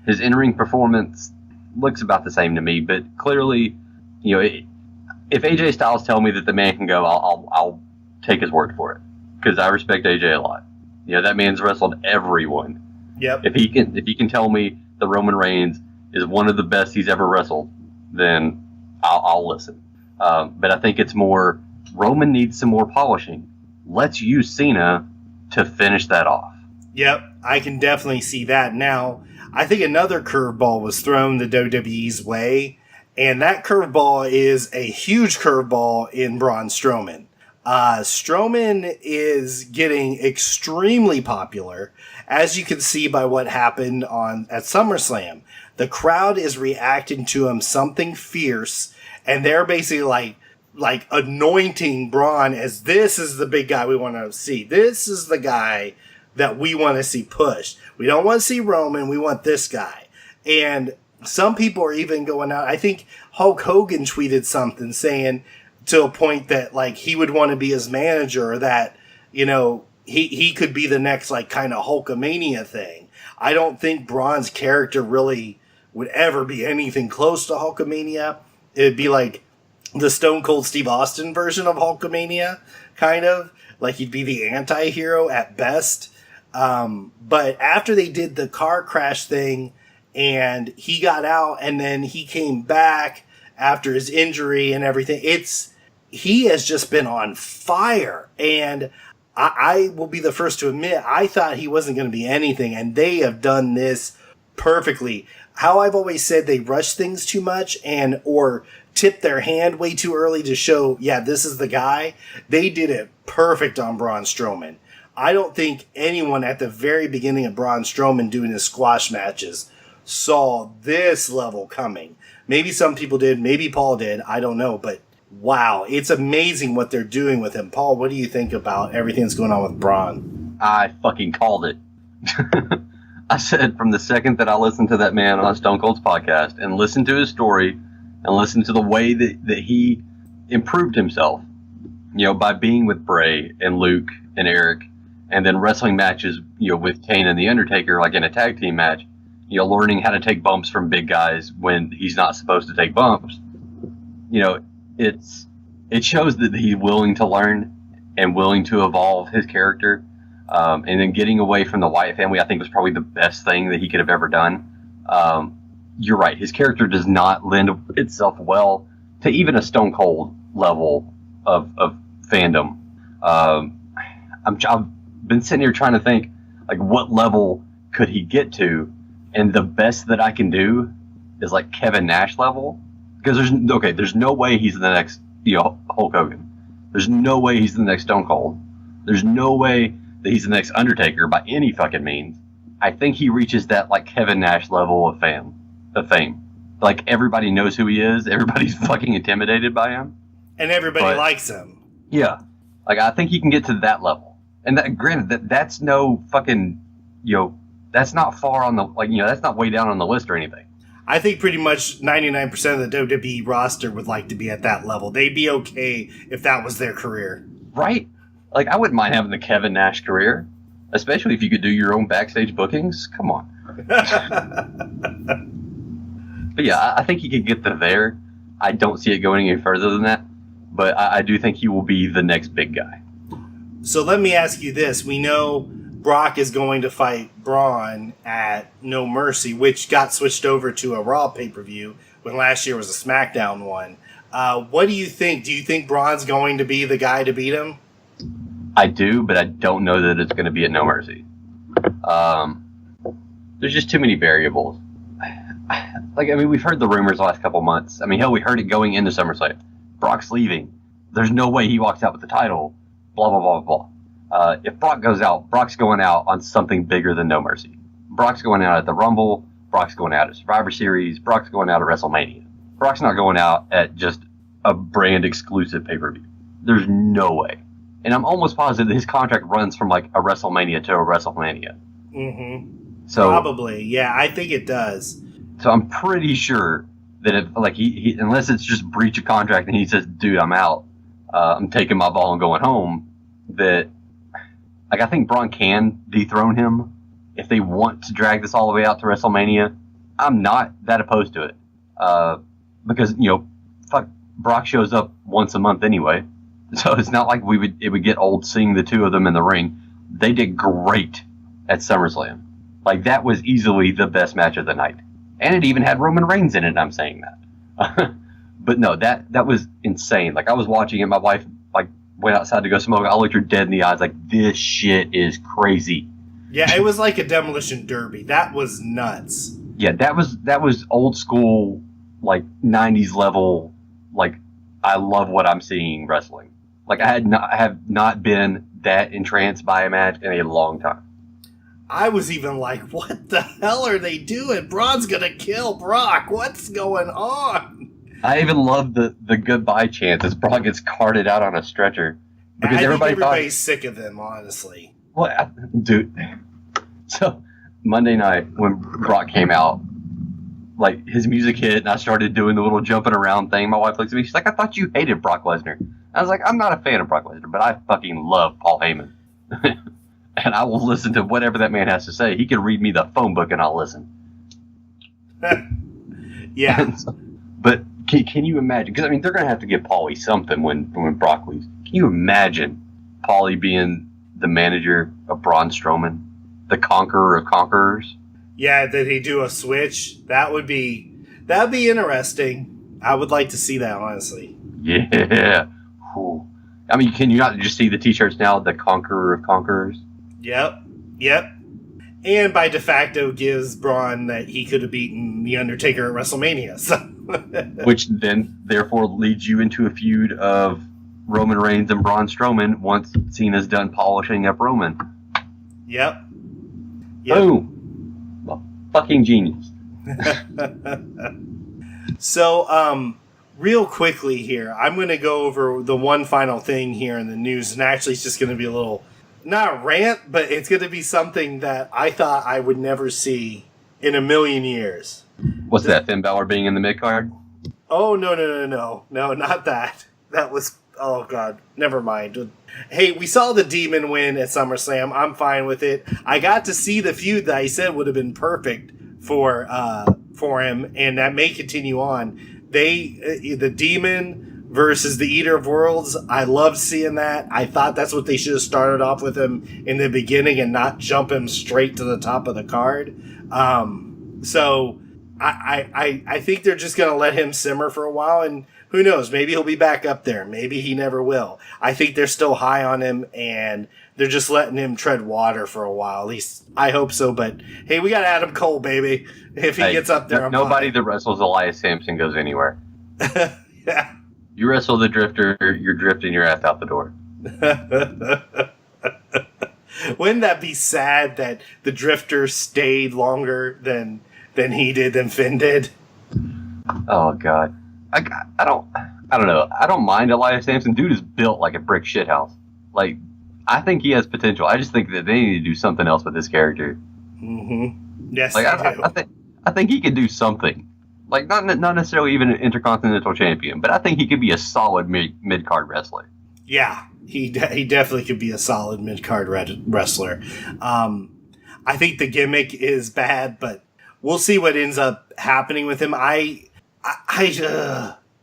His in-ring performance looks about the same to me, but clearly, if AJ Styles tell me that the man can go, I'll take his word for it. Because I respect AJ a lot. That man's wrestled everyone. Yep. If he can tell me that Roman Reigns is one of the best he's ever wrestled, then I'll listen. But I think it's more Roman needs some more polishing. Let's use Cena to finish that off. Yep, I can definitely see that. Now, I think another curveball was thrown the WWE's way, and that curveball is a huge curveball in Braun Strowman. Strowman is getting extremely popular, as you can see by what happened at SummerSlam. The crowd is reacting to him something fierce, and they're basically like anointing Braun as this is the big guy we want to see. This is the guy that we want to see pushed. We don't want to see Roman. We want this guy. And some people are even going out. I think Hulk Hogan tweeted something saying to a point that like he would want to be his manager, or that, you know, he could be the next like kind of Hulkamania thing. I don't think Braun's character really would ever be anything close to Hulkamania. It'd be like the Stone Cold Steve Austin version of Hulkamania, kind of. Like he'd be the anti-hero at best. But after they did the car crash thing and he got out and then he came back after his injury and everything, he has just been on fire. And I will be the first to admit, I thought he wasn't going to be anything, and they have done this perfectly. How I've always said they rush things too much or tip their hand way too early to show, yeah, this is the guy. They did it perfect on Braun Strowman. I don't think anyone at the very beginning of Braun Strowman doing his squash matches saw this level coming. Maybe some people did, maybe Paul did, I don't know, but wow, it's amazing what they're doing with him. Paul, what do you think about everything that's going on with Braun? I fucking called it. I said from the second that I listened to that man on Stone Cold's podcast and listened to his story and listened to the way that he improved himself, you know, by being with Bray and Luke and Eric, and then wrestling matches, you know, with Kane and The Undertaker, like in a tag team match, you know, learning how to take bumps from big guys when he's not supposed to take bumps. You know, it shows that he's willing to learn and willing to evolve his character. And then getting away from the Wyatt family, I think, was probably the best thing that he could have ever done. You're right. His character does not lend itself well to even a Stone Cold level of fandom. I've been sitting here trying to think, like, what level could he get to? And the best that I can do is like Kevin Nash level. Because there's no way he's the next, you know, Hulk Hogan. There's no way he's the next Stone Cold. There's no way that he's the next Undertaker by any fucking means. I think he reaches that like Kevin Nash level of fame. Like everybody knows who he is. Everybody's fucking intimidated by him. And everybody likes him. Yeah. Like I think he can get to that level. And that, granted, that's no fucking, you know, that's not far on the, like, you know, that's not way down on the list or anything. I think pretty much 99% of the WWE roster would like to be at that level. They'd be okay if that was their career. Right? Like, I wouldn't mind having the Kevin Nash career, especially if you could do your own backstage bookings. Come on. But yeah, I think he could get to there. I don't see it going any further than that, but I do think he will be the next big guy. So let me ask you this. We know Brock is going to fight Braun at No Mercy, which got switched over to a Raw pay-per-view when last year was a SmackDown one. What do you think? Do you think Braun's going to be the guy to beat him? I do, but I don't know that it's going to be at No Mercy. There's just too many variables. Like, I mean, we've heard the rumors the last couple months. I mean, hell, we heard it going into SummerSlam. Brock's leaving. There's no way he walks out with the title. Blah, blah, blah, blah. If Brock goes out, Brock's going out on something bigger than No Mercy. Brock's going out at the Rumble. Brock's going out at Survivor Series. Brock's going out at WrestleMania. Brock's not going out at just a brand exclusive pay-per-view. There's no way. And I'm almost positive that his contract runs from like a WrestleMania to a WrestleMania. Mm-hmm. So probably, yeah, I think it does. So I'm pretty sure that if like he unless it's just breach of contract and he says, "Dude, I'm out. I'm taking my ball and going home," that like I think Braun can dethrone him if they want to drag this all the way out to WrestleMania. I'm not that opposed to it because you know, fuck, Brock shows up once a month anyway, so it's not like it would get old seeing the two of them in the ring. They did great at SummerSlam. Like that was easily the best match of the night, and it even had Roman Reigns in it. I'm saying that, but no, that was insane. Like I was watching it, my wife like went outside to go smoke. I looked her dead in the eyes like, this shit is crazy. Yeah, it was like a demolition derby. That was nuts. Yeah, that was old school, like 90s level. Like, I love what I'm seeing wrestling. Like, I have not been that entranced by a match in a long time. I was even like, what the hell are they doing? Braun's gonna kill Brock. What's going on? I even love the goodbye chant as Brock gets carted out on a stretcher. Because I think everybody's everybody's sick of them, honestly. Well, dude. So, Monday night, when Brock came out, like, his music hit, and I started doing the little jumping around thing. My wife looks at me, she's like, I thought you hated Brock Lesnar. I was like, I'm not a fan of Brock Lesnar, but I fucking love Paul Heyman. And I will listen to whatever that man has to say. He can read me the phone book and I'll listen. Yeah. But can you imagine? Because, I mean, they're going to have to give Paulie something when Brock leaves. Can you imagine Paulie being the manager of Braun Strowman, the conqueror of conquerors? Yeah, did he do a switch? That'd be interesting. I would like to see that, honestly. Yeah. Ooh. I mean, can you not just see the t-shirts now, the conqueror of conquerors? Yep. And by de facto gives Braun that he could have beaten The Undertaker at WrestleMania. So. Which then, therefore, leads you into a feud of Roman Reigns and Braun Strowman once Cena's done polishing up Roman. Yep. Boom. Well, fucking genius. So, real quickly here, I'm going to go over the one final thing here in the news, and actually it's just going to be a little, not a rant, but it's going to be something that I thought I would never see in a million years. What's that, Finn Balor being in the mid-card? Oh, no, not that. That was, oh God, never mind. Hey, we saw the Demon win at SummerSlam. I'm fine with it. I got to see the feud that I said would have been perfect for him, and that may continue on. The Demon versus the Eater of Worlds, I loved seeing that. I thought that's what they should have started off with him in the beginning and not jump him straight to the top of the card. So I think they're just going to let him simmer for a while, and who knows, maybe he'll be back up there. Maybe he never will. I think they're still high on him, and they're just letting him tread water for a while. At least I hope so, but hey, we got Adam Cole, baby. If he gets up there, nobody that wrestles Elias Sampson goes anywhere. Yeah. You wrestle the Drifter, you're drifting your ass out the door. Wouldn't that be sad that the Drifter stayed longer than he did, than Finn did? Oh God, I don't know. I don't mind Elias Sampson. Dude is built like a brick shithouse. Like, I think he has potential. I just think that they need to do something else with this character. Mm-hmm. Yes, like, they do. I think he could do something. Like, not necessarily even an Intercontinental Champion, but I think he could be a solid mid-card wrestler. Yeah, he definitely could be a solid mid-card wrestler. I think the gimmick is bad, but we'll see what ends up happening with him.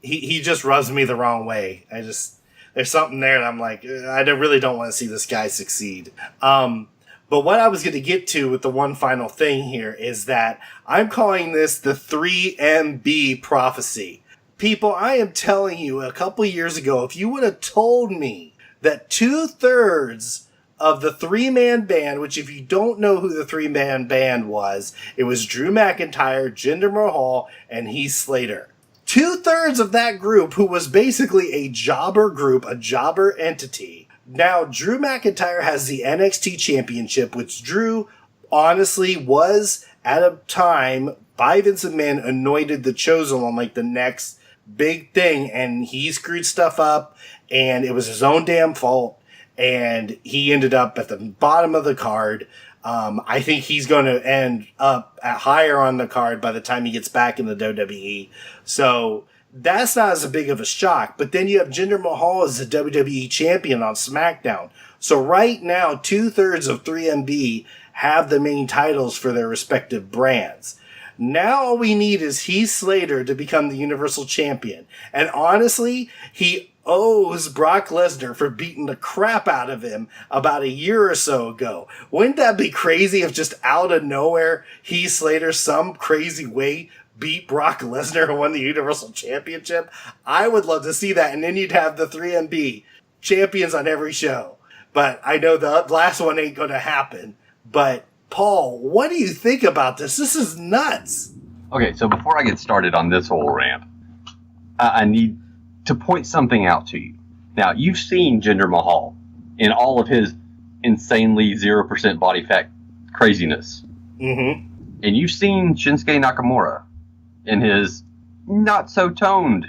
He just rubs me the wrong way. There's something there that I'm like, I really don't want to see this guy succeed. But what I was going to get to with the one final thing here is that I'm calling this the 3MB prophecy. People, I am telling you, a couple years ago, if you would have told me that 2/3 of the three-man band, which if you don't know who the three-man band was, it was Drew McIntyre, Jinder Mahal, and Heath Slater. 2/3 of that group, who was basically a jobber group, a jobber entity. Now, Drew McIntyre has the NXT Championship, which Drew honestly was, at a time, by Vince McMahon, anointed the Chosen One, like the next big thing, and he screwed stuff up, and it was his own damn fault, and he ended up at the bottom of the card. I think he's going to end up higher on the card by the time he gets back in the WWE. So that's not as big of a shock. But then you have Jinder Mahal as the WWE champion on SmackDown. So right now, 2/3 of 3MB have the main titles for their respective brands. Now all we need is Heath Slater to become the Universal Champion. And honestly, he owes Brock Lesnar for beating the crap out of him about a year or so ago. Wouldn't that be crazy if just out of nowhere, Heath Slater some crazy way beat Brock Lesnar and won the Universal Championship? I would love to see that. And then you'd have the 3MB champions on every show. But I know the last one ain't going to happen. But, Paul, what do you think about this? This is nuts. Okay, so before I get started on this whole rant, I need to point something out to you. Now, you've seen Jinder Mahal in all of his insanely 0% body fat craziness. Mm-hmm. And you've seen Shinsuke Nakamura in his not-so-toned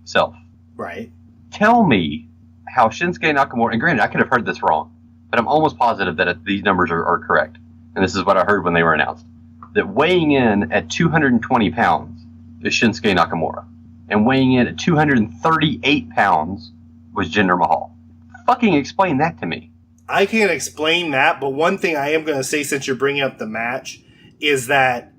self. Right. Tell me how Shinsuke Nakamura, and granted, I could have heard this wrong, but I'm almost positive that these numbers are correct. And this is what I heard when they were announced. That weighing in at 220 pounds is Shinsuke Nakamura. And weighing in at 238 pounds was Jinder Mahal. Fucking explain that to me. I can't explain that, but one thing I am going to say since you're bringing up the match is that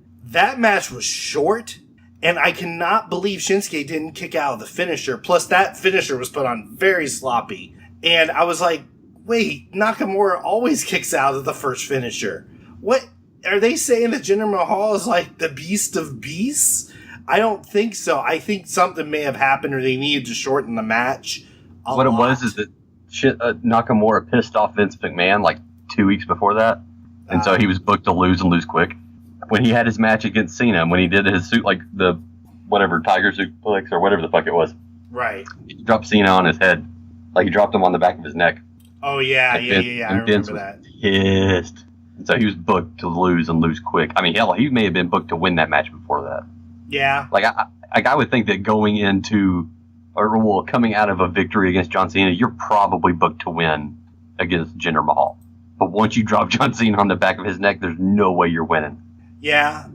match was short, and I cannot believe Shinsuke didn't kick out of the finisher. Plus, that finisher was put on very sloppy. And I was like, wait, Nakamura always kicks out of the first finisher. What? Are they saying that Jinder Mahal is like the beast of beasts? I don't think so. I think something may have happened or they needed to shorten the match a lot. It was is that Nakamura pissed off Vince McMahon like 2 weeks before that. And so he was booked to lose and lose quick. When he had his match against Cena, when he did his suit, like the whatever, Tiger suplex or whatever the fuck it was. Right. He dropped Cena on his head. Like he dropped him on the back of his neck. Oh, yeah. I remember that. Pissed. And so he was booked to lose and lose quick. I mean, hell, he may have been booked to win that match before that. Yeah. Like I would think that going into, or coming out of a victory against John Cena, you're probably booked to win against Jinder Mahal. But once you drop John Cena on the back of his neck, there's no way you're winning. Yeah.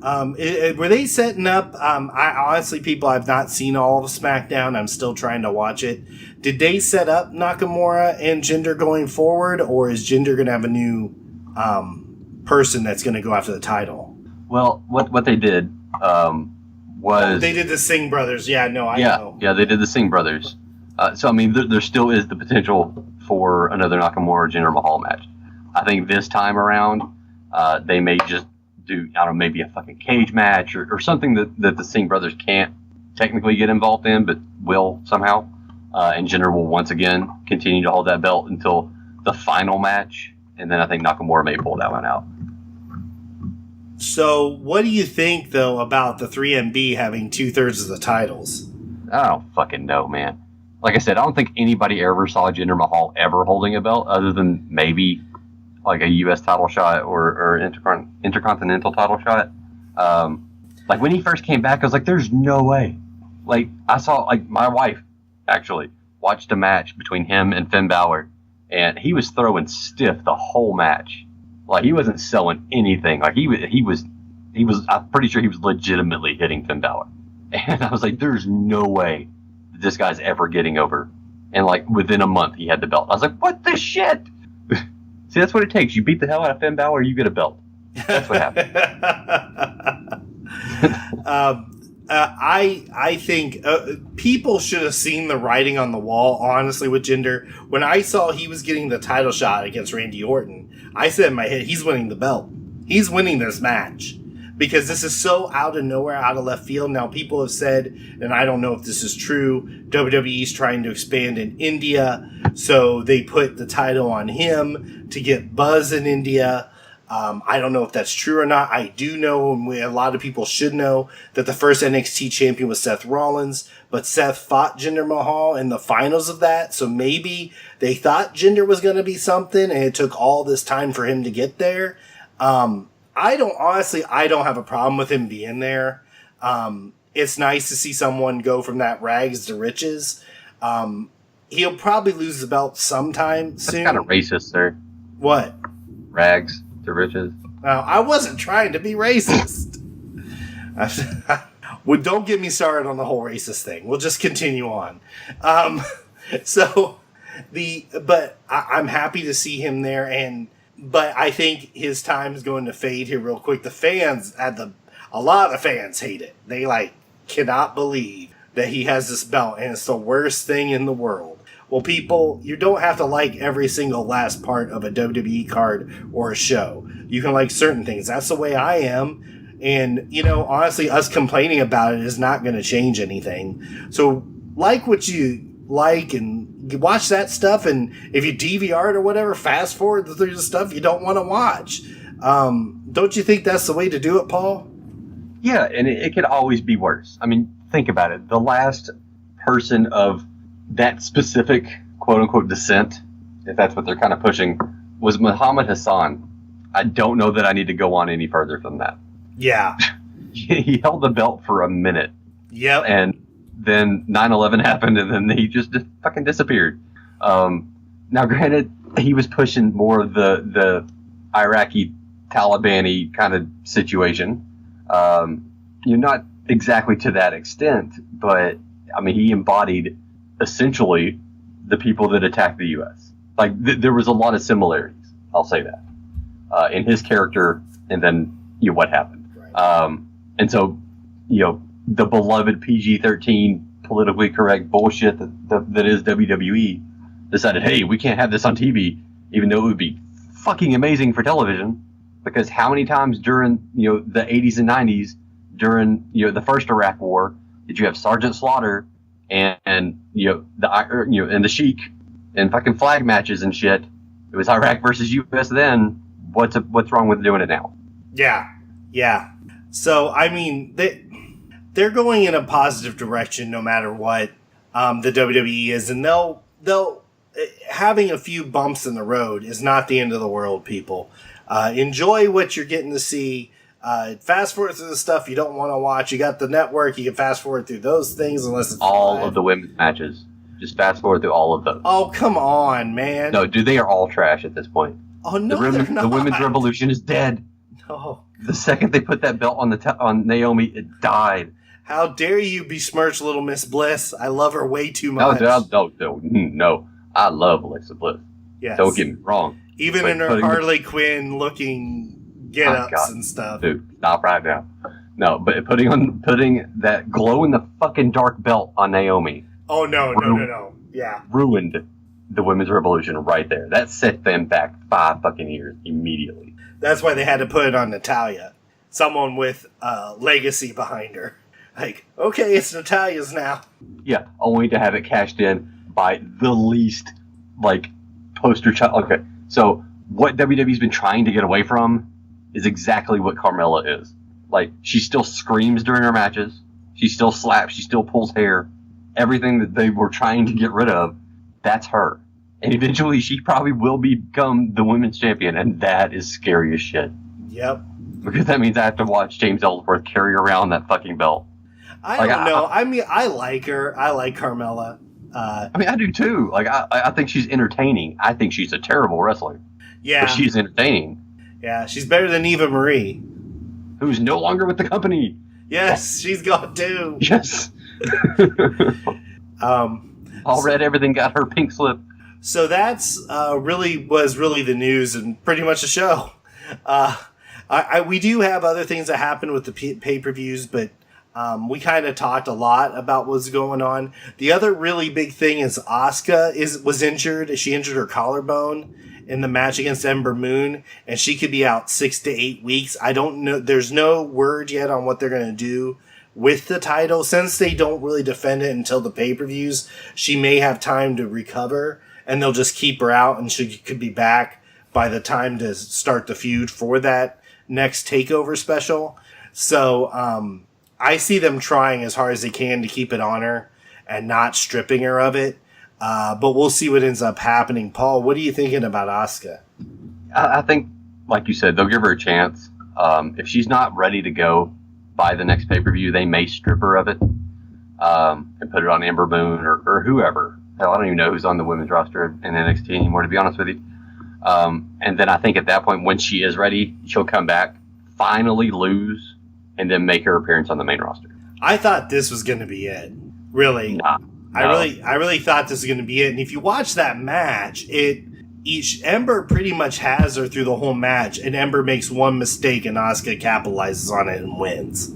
Were they setting up? Honestly, people, I've not seen all of SmackDown. I'm still trying to watch it. Did they set up Nakamura and Jinder going forward, or is Jinder going to have a new person that's going to go after the title? Well, what they did was... they did the Singh brothers. Yeah, no, I know. Yeah, they did the Singh brothers. So, I mean, there still is the potential for another Nakamura-Jinder Mahal match. I think this time around, they may just do, I don't know, maybe a fucking cage match or something that the Singh brothers can't technically get involved in, but will somehow. And Jinder will once again continue to hold that belt until the final match. And then I think Nakamura may pull that one out. So, what do you think, though, about the 3MB having 2/3 of the titles? I don't fucking know, man. Like I said, I don't think anybody ever saw Jinder Mahal ever holding a belt other than maybe like a U.S. title shot or intercontinental title shot. Like when he first came back, I was like, there's no way. Like I saw, like my wife actually watched a match between him and Finn Balor, and he was throwing stiff the whole match. Like he wasn't selling anything. Like he was. I'm pretty sure he was legitimately hitting Finn Balor, and I was like, there's no way that this guy's ever getting over. And like within a month, he had the belt. I was like, what the shit? See, that's what it takes. You beat the hell out of Finn Balor, you get a belt. That's what happened. I think people should have seen the writing on the wall, honestly, with Jinder. When I saw he was getting the title shot against Randy Orton, I said in my head, he's winning the belt. He's winning this match. Because this is so out of nowhere, out of left field. Now, people have said, and I don't know if this is true, WWE's trying to expand in India, so they put the title on him to get buzz in India. I don't know if that's true or not. I do know, and a lot of people should know, that the first NXT champion was Seth Rollins, but Seth fought Jinder Mahal in the finals of that, so maybe they thought Jinder was going to be something, and it took all this time for him to get there. I don't have a problem with him being there. It's nice to see someone go from that rags to riches. He'll probably lose the belt sometime soon. That's kind of racist, sir. What? Rags to riches. I wasn't trying to be racist. Well, don't get me started on the whole racist thing. We'll just continue on. But I'm happy to see him there, but I think his time is going to fade here real quick. The fans a lot of fans hate it. They cannot believe that he has this belt, and it's the worst thing in the world. Well, people, you don't have to like every single last part of a WWE card or a show. You can like certain things. That's the way I am. And, honestly, us complaining about it is not going to change anything. So like what you like and watch that stuff, and if you DVR it or whatever, fast forward through the stuff you don't want to watch. Don't you think that's the way to do it, Paul? Yeah, and it could always be worse. I mean, think about it. The last person of that specific quote-unquote descent, if that's what they're kind of pushing, was Muhammad Hassan. I don't know that I need to go on any further from that. Yeah. He held the belt for a minute. Yep. And then 9/11 happened, and then he just fucking disappeared. Now, granted, he was pushing more of the Iraqi Taliban-y kind of situation. Not exactly to that extent, but, I mean, he embodied essentially the people that attacked the U.S. Like, there was a lot of similarities, I'll say that, in his character and then, what happened. Right. And so, the beloved PG-13 politically correct bullshit that is WWE decided, hey, we can't have this on TV, even though it would be fucking amazing for television, because how many times during, the 80s and 90s, during, the first Iraq War, did you have Sergeant Slaughter and the Sheik and fucking flag matches and shit? It was Iraq versus US then. What's wrong with doing it now? Yeah. So, I mean, they're going in a positive direction no matter what the WWE is, and they'll having a few bumps in the road is not the end of the world, people. Enjoy what you're getting to see. Fast forward through the stuff you don't want to watch. You got the network, you can fast forward through those things unless it's all live. Of the women's matches. Just fast forward through all of those. Oh, come on, man. No, dude, they are all trash at this point. Oh, no, they're not. The women's revolution is dead. No. The second they put that belt on Naomi, it died. How dare you besmirch little Miss Bliss? I love her way too much. No. I love Alexa Bliss. Yes. Don't get me wrong. Even in her Harley Quinn looking get-ups and stuff. Dude, stop right now. No, but putting that glow-in-the-fucking dark belt on Naomi. Oh, no. Yeah. Ruined the women's revolution right there. That set them back 5 fucking years immediately. That's why they had to put it on Natalya. Someone with legacy behind her. Like, okay, it's Natalia's now. Yeah, only to have it cashed in by the least, poster child. Okay, so what WWE's been trying to get away from is exactly what Carmella is. She still screams during her matches. She still slaps. She still pulls hair. Everything that they were trying to get rid of, that's her. And eventually she probably will become the women's champion, and that is scary as shit. Yep. Because that means I have to watch James Ellsworth carry around that fucking belt. I don't know. I mean, I like her. I like Carmella. I do too. I think she's entertaining. I think she's a terrible wrestler. Yeah. But she's entertaining. Yeah, she's better than Eva Marie. Who's no longer with the company. Yes, she's gone too. Yes. All Red Everything got her pink slip. So that's really the news and pretty much the show. We do have other things that happen with the pay-per-views, but we kind of talked a lot about what's going on. The other really big thing is Asuka was injured. She injured her collarbone in the match against Ember Moon, and she could be out 6 to 8 weeks. I don't know. There's no word yet on what they're going to do with the title. Since they don't really defend it until the pay-per-views, she may have time to recover, and they'll just keep her out, and she could be back by the time to start the feud for that next TakeOver special. So I see them trying as hard as they can to keep it on her and not stripping her of it. But we'll see what ends up happening. Paul, what are you thinking about Asuka? I think, like you said, they'll give her a chance. If she's not ready to go by the next pay-per-view, they may strip her of it and put it on Ember Moon or whoever. Hell, I don't even know who's on the women's roster in NXT anymore, to be honest with you. And then I think at that point, when she is ready, she'll come back, finally lose, and then make her appearance on the main roster. I thought this was going to be it. Really. Nah, no. I really thought this was going to be it. And if you watch that match, Ember pretty much has her through the whole match, and Ember makes one mistake and Asuka capitalizes on it and wins.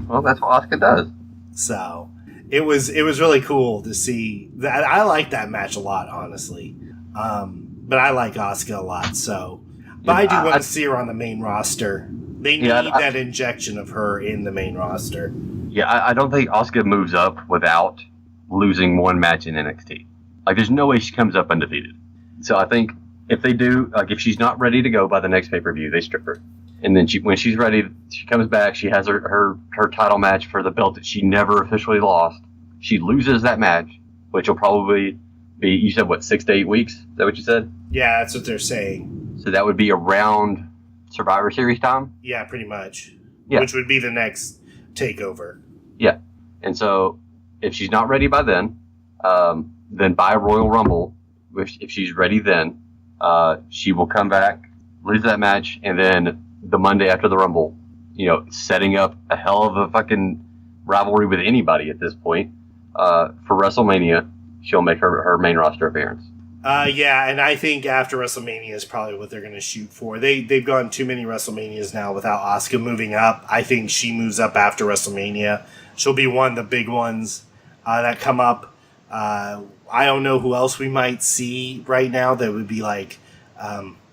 Well, that's what Asuka does. So it was really cool to see that. I like that match a lot, honestly. But I like Asuka a lot. So, but I do want to see her on the main roster. They need that injection of her in the main roster. Yeah, I don't think Asuka moves up without losing one match in NXT. Like, there's no way she comes up undefeated. So I think if they do, like, if she's not ready to go by the next pay-per-view, they strip her. And then when she's ready, she comes back. She has her title match for the belt that she never officially lost. She loses that match, which will probably be, you said, what, 6 to 8 weeks? Is that what you said? Yeah, that's what they're saying. So that would be around Survivor Series time? Yeah, pretty much. Yeah. Which would be the next takeover. Yeah. And so if she's not ready by then by Royal Rumble, if she's ready then, she will come back, lose that match, and then the Monday after the Rumble, setting up a hell of a fucking rivalry with anybody at this point, for WrestleMania, she'll make her main roster appearance. Yeah, and I think after WrestleMania is probably what they're going to shoot for. They've gone too many WrestleManias now without Asuka moving up. I think she moves up after WrestleMania. She'll be one of the big ones that come up. I don't know who else we might see right now that would be like,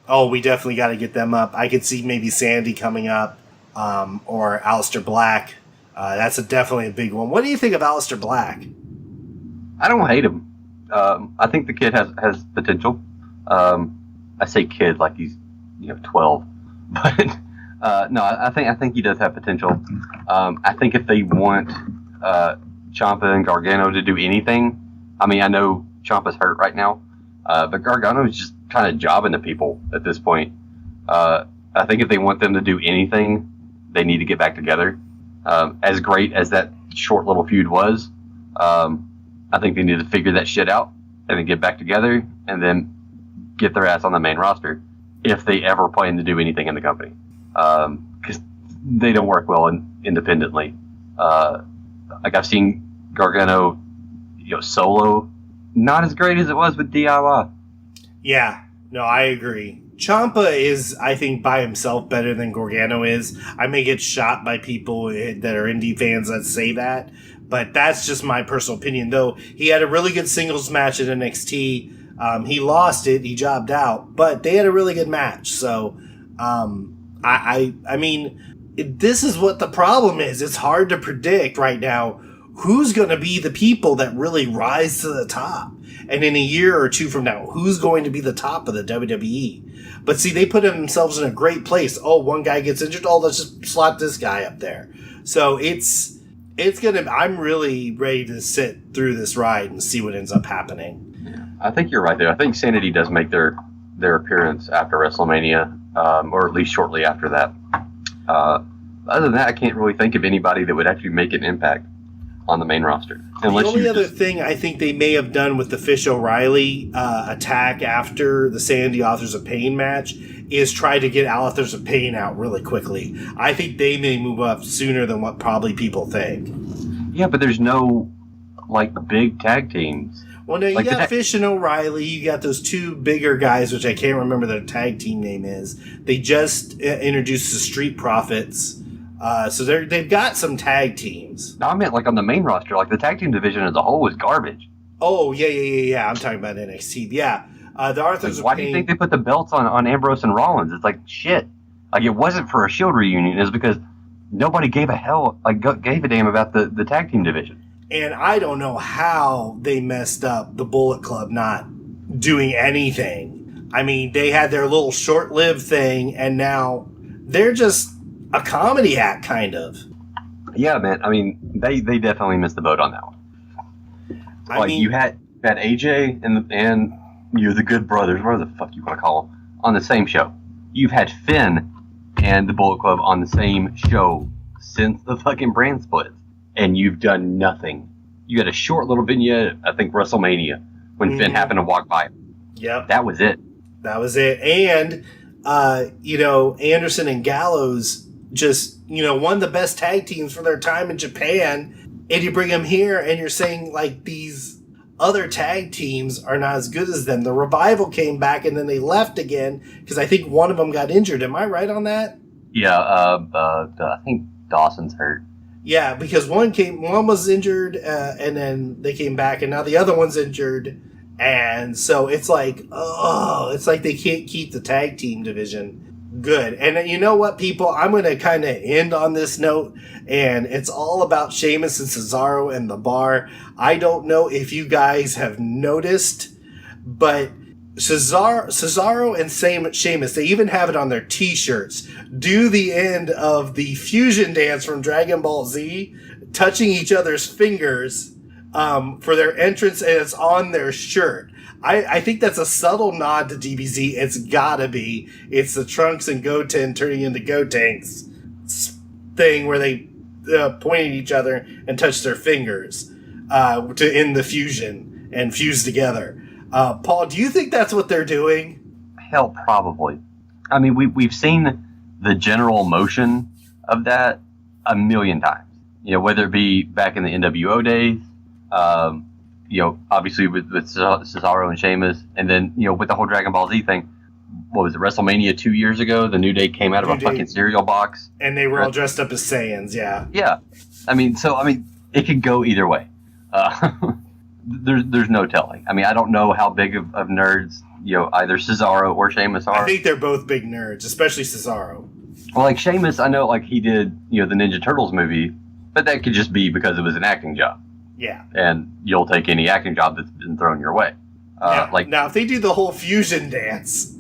we definitely got to get them up. I could see maybe Sandy coming up, or Aleister Black. That's definitely a big one. What do you think of Aleister Black? I don't hate him. I think the kid has potential. I say kid like he's 12, but no, I think he does have potential. I think if they want Ciampa and Gargano to do anything, I mean, I know Ciampa's hurt right now, but Gargano is just kind of jobbing to people at this point. I think if they want them to do anything, they need to get back together. As great as that short little feud was, I think they need to figure that shit out and then get back together and then get their ass on the main roster if they ever plan to do anything in the company. Because they don't work well independently. Like, I've seen Gargano, solo, not as great as it was with DIY. Yeah, no, I agree. Ciampa is, I think, by himself better than Gargano is. I may get shot by people that are indie fans that say that, but that's just my personal opinion. Though he had a really good singles match at NXT. He lost it. He jobbed out, but they had a really good match. So, I mean, this is what the problem is. It's hard to predict right now who's going to be the people that really rise to the top. And in a year or two from now, who's going to be the top of the WWE? But see, they put themselves in a great place. Oh, one guy gets injured. Oh, let's just slot this guy up there. So it's gonna. I'm really ready to sit through this ride and see what ends up happening. I think you're right there. I think Sanity does make their appearance after WrestleMania, or at least shortly after that. Other than that, I can't really think of anybody that would actually make an impact on the main roster. The only other thing I think they may have done with the Fish O'Reilly attack after the Sandy Authors of Pain match is try to get Authors of Pain out really quickly. I think they may move up sooner than what probably people think. Yeah, but there's no, big tag teams. Well, no, you got Fish and O'Reilly. You got those two bigger guys, which I can't remember their tag team name is. They just introduced the Street Profits. So they've got some tag teams. No, I meant on the main roster. The tag team division as a whole was garbage. Oh, yeah. I'm talking about NXT. Yeah. The Arthur's why do you think they put the belts on Ambrose and Rollins? It's shit. It wasn't for a Shield reunion. It's because nobody gave a damn about the tag team division. And I don't know how they messed up the Bullet Club not doing anything. I mean, they had their little short-lived thing, and now they're just a comedy act, kind of. Yeah, man. I mean, they definitely missed the boat on that one. You had AJ and the Good Brothers, whatever the fuck you want to call them, on the same show. You've had Finn and the Bullet Club on the same show since the fucking brand split, and you've done nothing. You had a short little vignette, I think WrestleMania, when Finn happened to walk by. Yep. That was it. And, Anderson and Gallows just, won the best tag teams for their time in Japan, and you bring them here and you're saying these other tag teams are not as good as them. The Revival came back and then they left again because I think one of them got injured. Am I right on that? Yeah, I think Dawson's hurt. Yeah, because one was injured and then they came back and now the other one's injured. And so it's they can't keep the tag team division Good. And you know what, people? I'm going to kind of end on this note, and it's all about Sheamus and Cesaro and the bar. I don't know if you guys have noticed, but Cesaro and Sheamus, they even have it on their t-shirts, do the end of the fusion dance from Dragon Ball Z, touching each other's fingers for their entrance, and it's on their shirt. I think that's a subtle nod to DBZ. It's gotta be. It's the Trunks and Goten turning into Gotenks thing where they point at each other and touch their fingers to end the fusion and fuse together. Paul, do you think that's what they're doing? Hell, probably. I mean, we've seen the general motion of that a million times. You know, whether it be back in the NWO days, you know, obviously with Cesaro and Sheamus, and then, you know, with the whole Dragon Ball Z thing. What was it, WrestleMania 2 years ago? The New Day came out of a fucking cereal box. And they were all dressed up as Saiyans, yeah. Yeah. I mean, it could go either way. There's no telling. I mean, I don't know how big of nerds, you know, either Cesaro or Sheamus are. I think they're both big nerds, especially Cesaro. Well, like Sheamus, I know, like, he did, you know, the Ninja Turtles movie, but that could just be because it was an acting job. Yeah. And you'll take any acting job that's been thrown your way. Now, if they do the whole fusion dance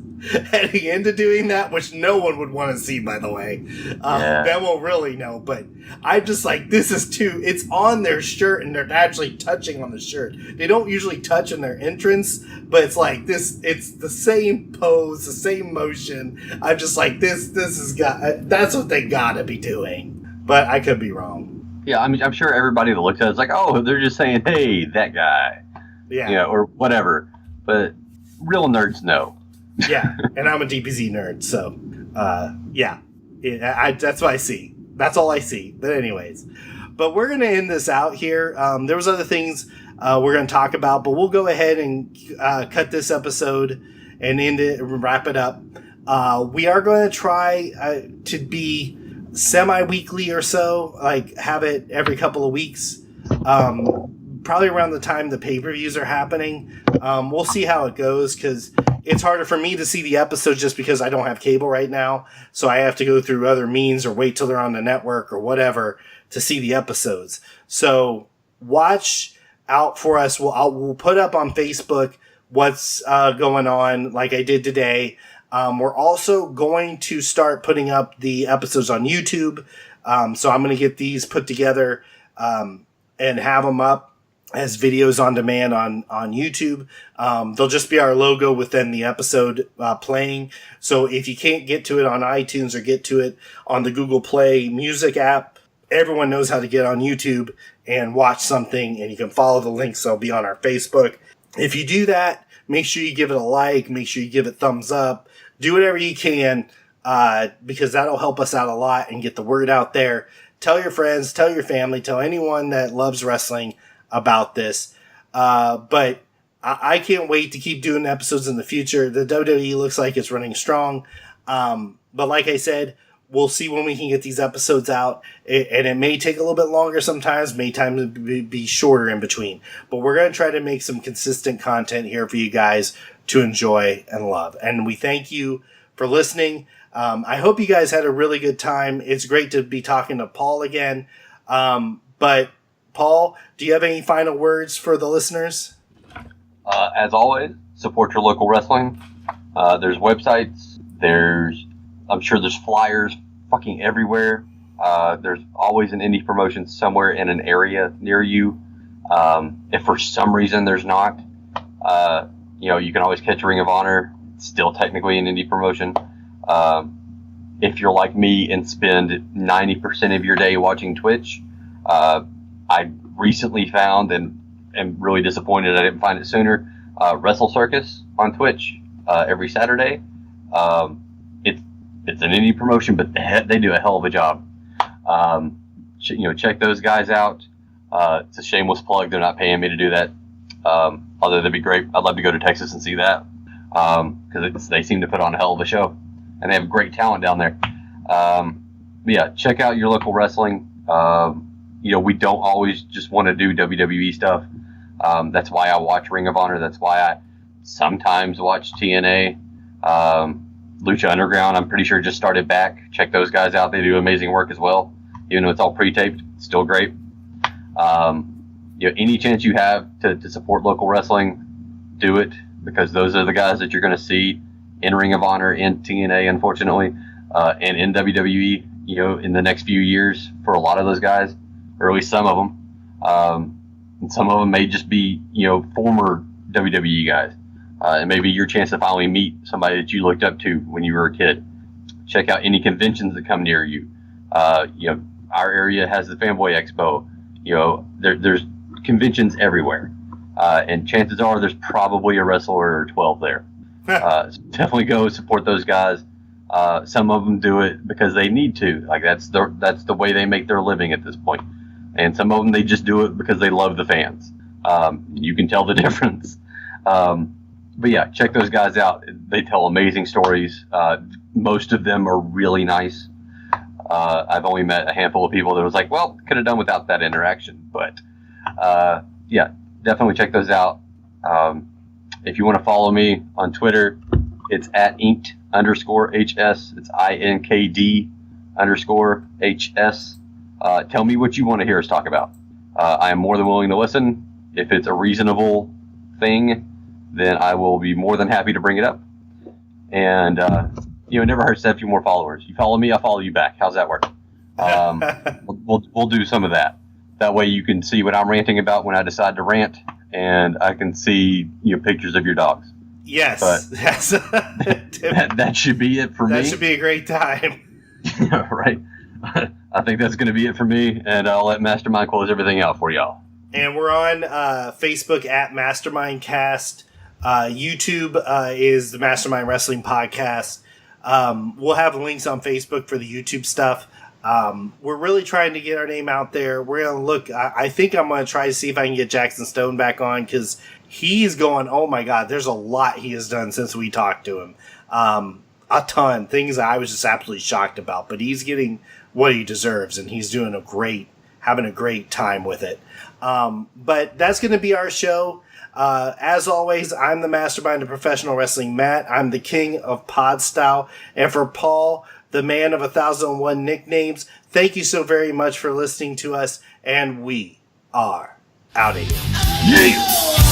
at the end of doing that, which no one would want to see, by the way, then we'll really know. But I'm just like, this is it's on their shirt, and they're actually touching on the shirt. They don't usually touch in their entrance, but it's like this. It's the same pose, the same motion. I'm just like, this that's what they gotta be doing. But I could be wrong. Yeah, I mean, I'm sure everybody that looks at it is like, oh, they're just saying, hey, that guy. Yeah. You know, or whatever. But real nerds know. Yeah, and I'm a DBZ nerd, so, yeah. That's what I see. That's all I see. But anyways. But we're going to end this out here. There was other things we're going to talk about, but we'll go ahead and cut this episode and end it and wrap it up. We are going to try to be semi-weekly or so, like have it every couple of weeks, probably around the time the pay-per-views are happening. We'll see how it goes, because it's harder for me to see the episodes just because I don't have cable right now, so I have to go through other means or wait till they're on the network or whatever to see the episodes. So watch out for us. We'll put up on Facebook what's going on, like I did today. We're also going to start putting up the episodes on YouTube. So I'm going to get these put together and have them up as videos on demand on YouTube. They'll just be our logo within the episode playing. So if you can't get to it on iTunes or get to it on the Google Play Music app, everyone knows how to get on YouTube and watch something, and you can follow the links. They'll be on our Facebook. If you do that, make sure you give it a like, make sure you give it thumbs up. Do whatever you can, because that'll help us out a lot and get the word out there. Tell your friends, tell your family, tell anyone that loves wrestling about this. But I can't wait to keep doing episodes in the future. The WWE looks like it's running strong. But like I said, we'll see when we can get these episodes out. And it may take a little bit longer sometimes, may time be shorter in between. But we're going to try to make some consistent content here for you guys to enjoy and love. And we thank you for listening. I hope you guys had a really good time. It's great to be talking to Paul again. But Paul, do you have any final words for the listeners? As always, support your local wrestling. There's websites. I'm sure there's flyers fucking everywhere. There's always an indie promotion somewhere in an area near you. If for some reason there's not, you know, you can always catch Ring of Honor. It's still technically an indie promotion. If you're like me and spend 90% of your day watching Twitch, I recently found, and am really disappointed I didn't find it sooner, Wrestle Circus on Twitch every Saturday. It's an indie promotion, but they do a hell of a job. You know, check those guys out. It's a shameless plug. They're not paying me to do that. Although that'd be great. I'd love to go to Texas and see that, because they seem to put on a hell of a show, and they have great talent down there. But yeah, check out your local wrestling. You know, we don't always just want to do WWE stuff. That's why I watch Ring of Honor. That's why I sometimes watch TNA. Lucha Underground, I'm pretty sure, just started back. Check those guys out. They do amazing work as well. Even though it's all pre-taped, it's still great. Any chance you have to support local wrestling, do it, because those are the guys that you're going to see in Ring of Honor, in TNA, unfortunately, and in WWE, in the next few years for a lot of those guys, or at least some of them. And some of them may just be, former WWE guys. And maybe your chance to finally meet somebody that you looked up to when you were a kid. Check out any conventions that come near you. Our area has the Fanboy Expo. There's conventions everywhere. And chances are there's probably a wrestler or 12 there. So definitely go support those guys. Some of them do it because they need to. Like that's the way they make their living at this point. And some of them, they just do it because they love the fans. You can tell the difference. But yeah, check those guys out. They tell amazing stories. Most of them are really nice. I've only met a handful of people that was like, well, could have done without that interaction. But yeah, definitely check those out. If you want to follow me on Twitter, it's at inked_HS. It's INKD_HS. Tell me what you want to hear us talk about. I am more than willing to listen. If it's a reasonable thing, then I will be more than happy to bring it up. And, it never hurts to have a few more followers. You follow me, I'll follow you back. How's that work? We'll do some of that. That way you can see what I'm ranting about when I decide to rant, and I can see pictures of your dogs. Yes. But that should be it for me. That should be a great time. Right. I think that's going to be it for me, and I'll let Mastermind close everything out for y'all. And we're on Facebook at Mastermind Cast. YouTube is the Mastermind Wrestling Podcast. We'll have links on Facebook for the YouTube stuff. We're really trying to get our name out there. We're going to look. I think I'm going to try to see if I can get Jackson Stone back on, because he's going, oh my God, there's a lot he has done since we talked to him. A ton. Things that I was just absolutely shocked about. But he's getting what he deserves, and he's doing having a great time with it. But that's going to be our show. As always, I'm the Mastermind of Professional Wrestling, Matt. I'm the king of pod style. And for Paul, the man of 1,001 nicknames, thank you so very much for listening to us. And we are out of here. Yeah.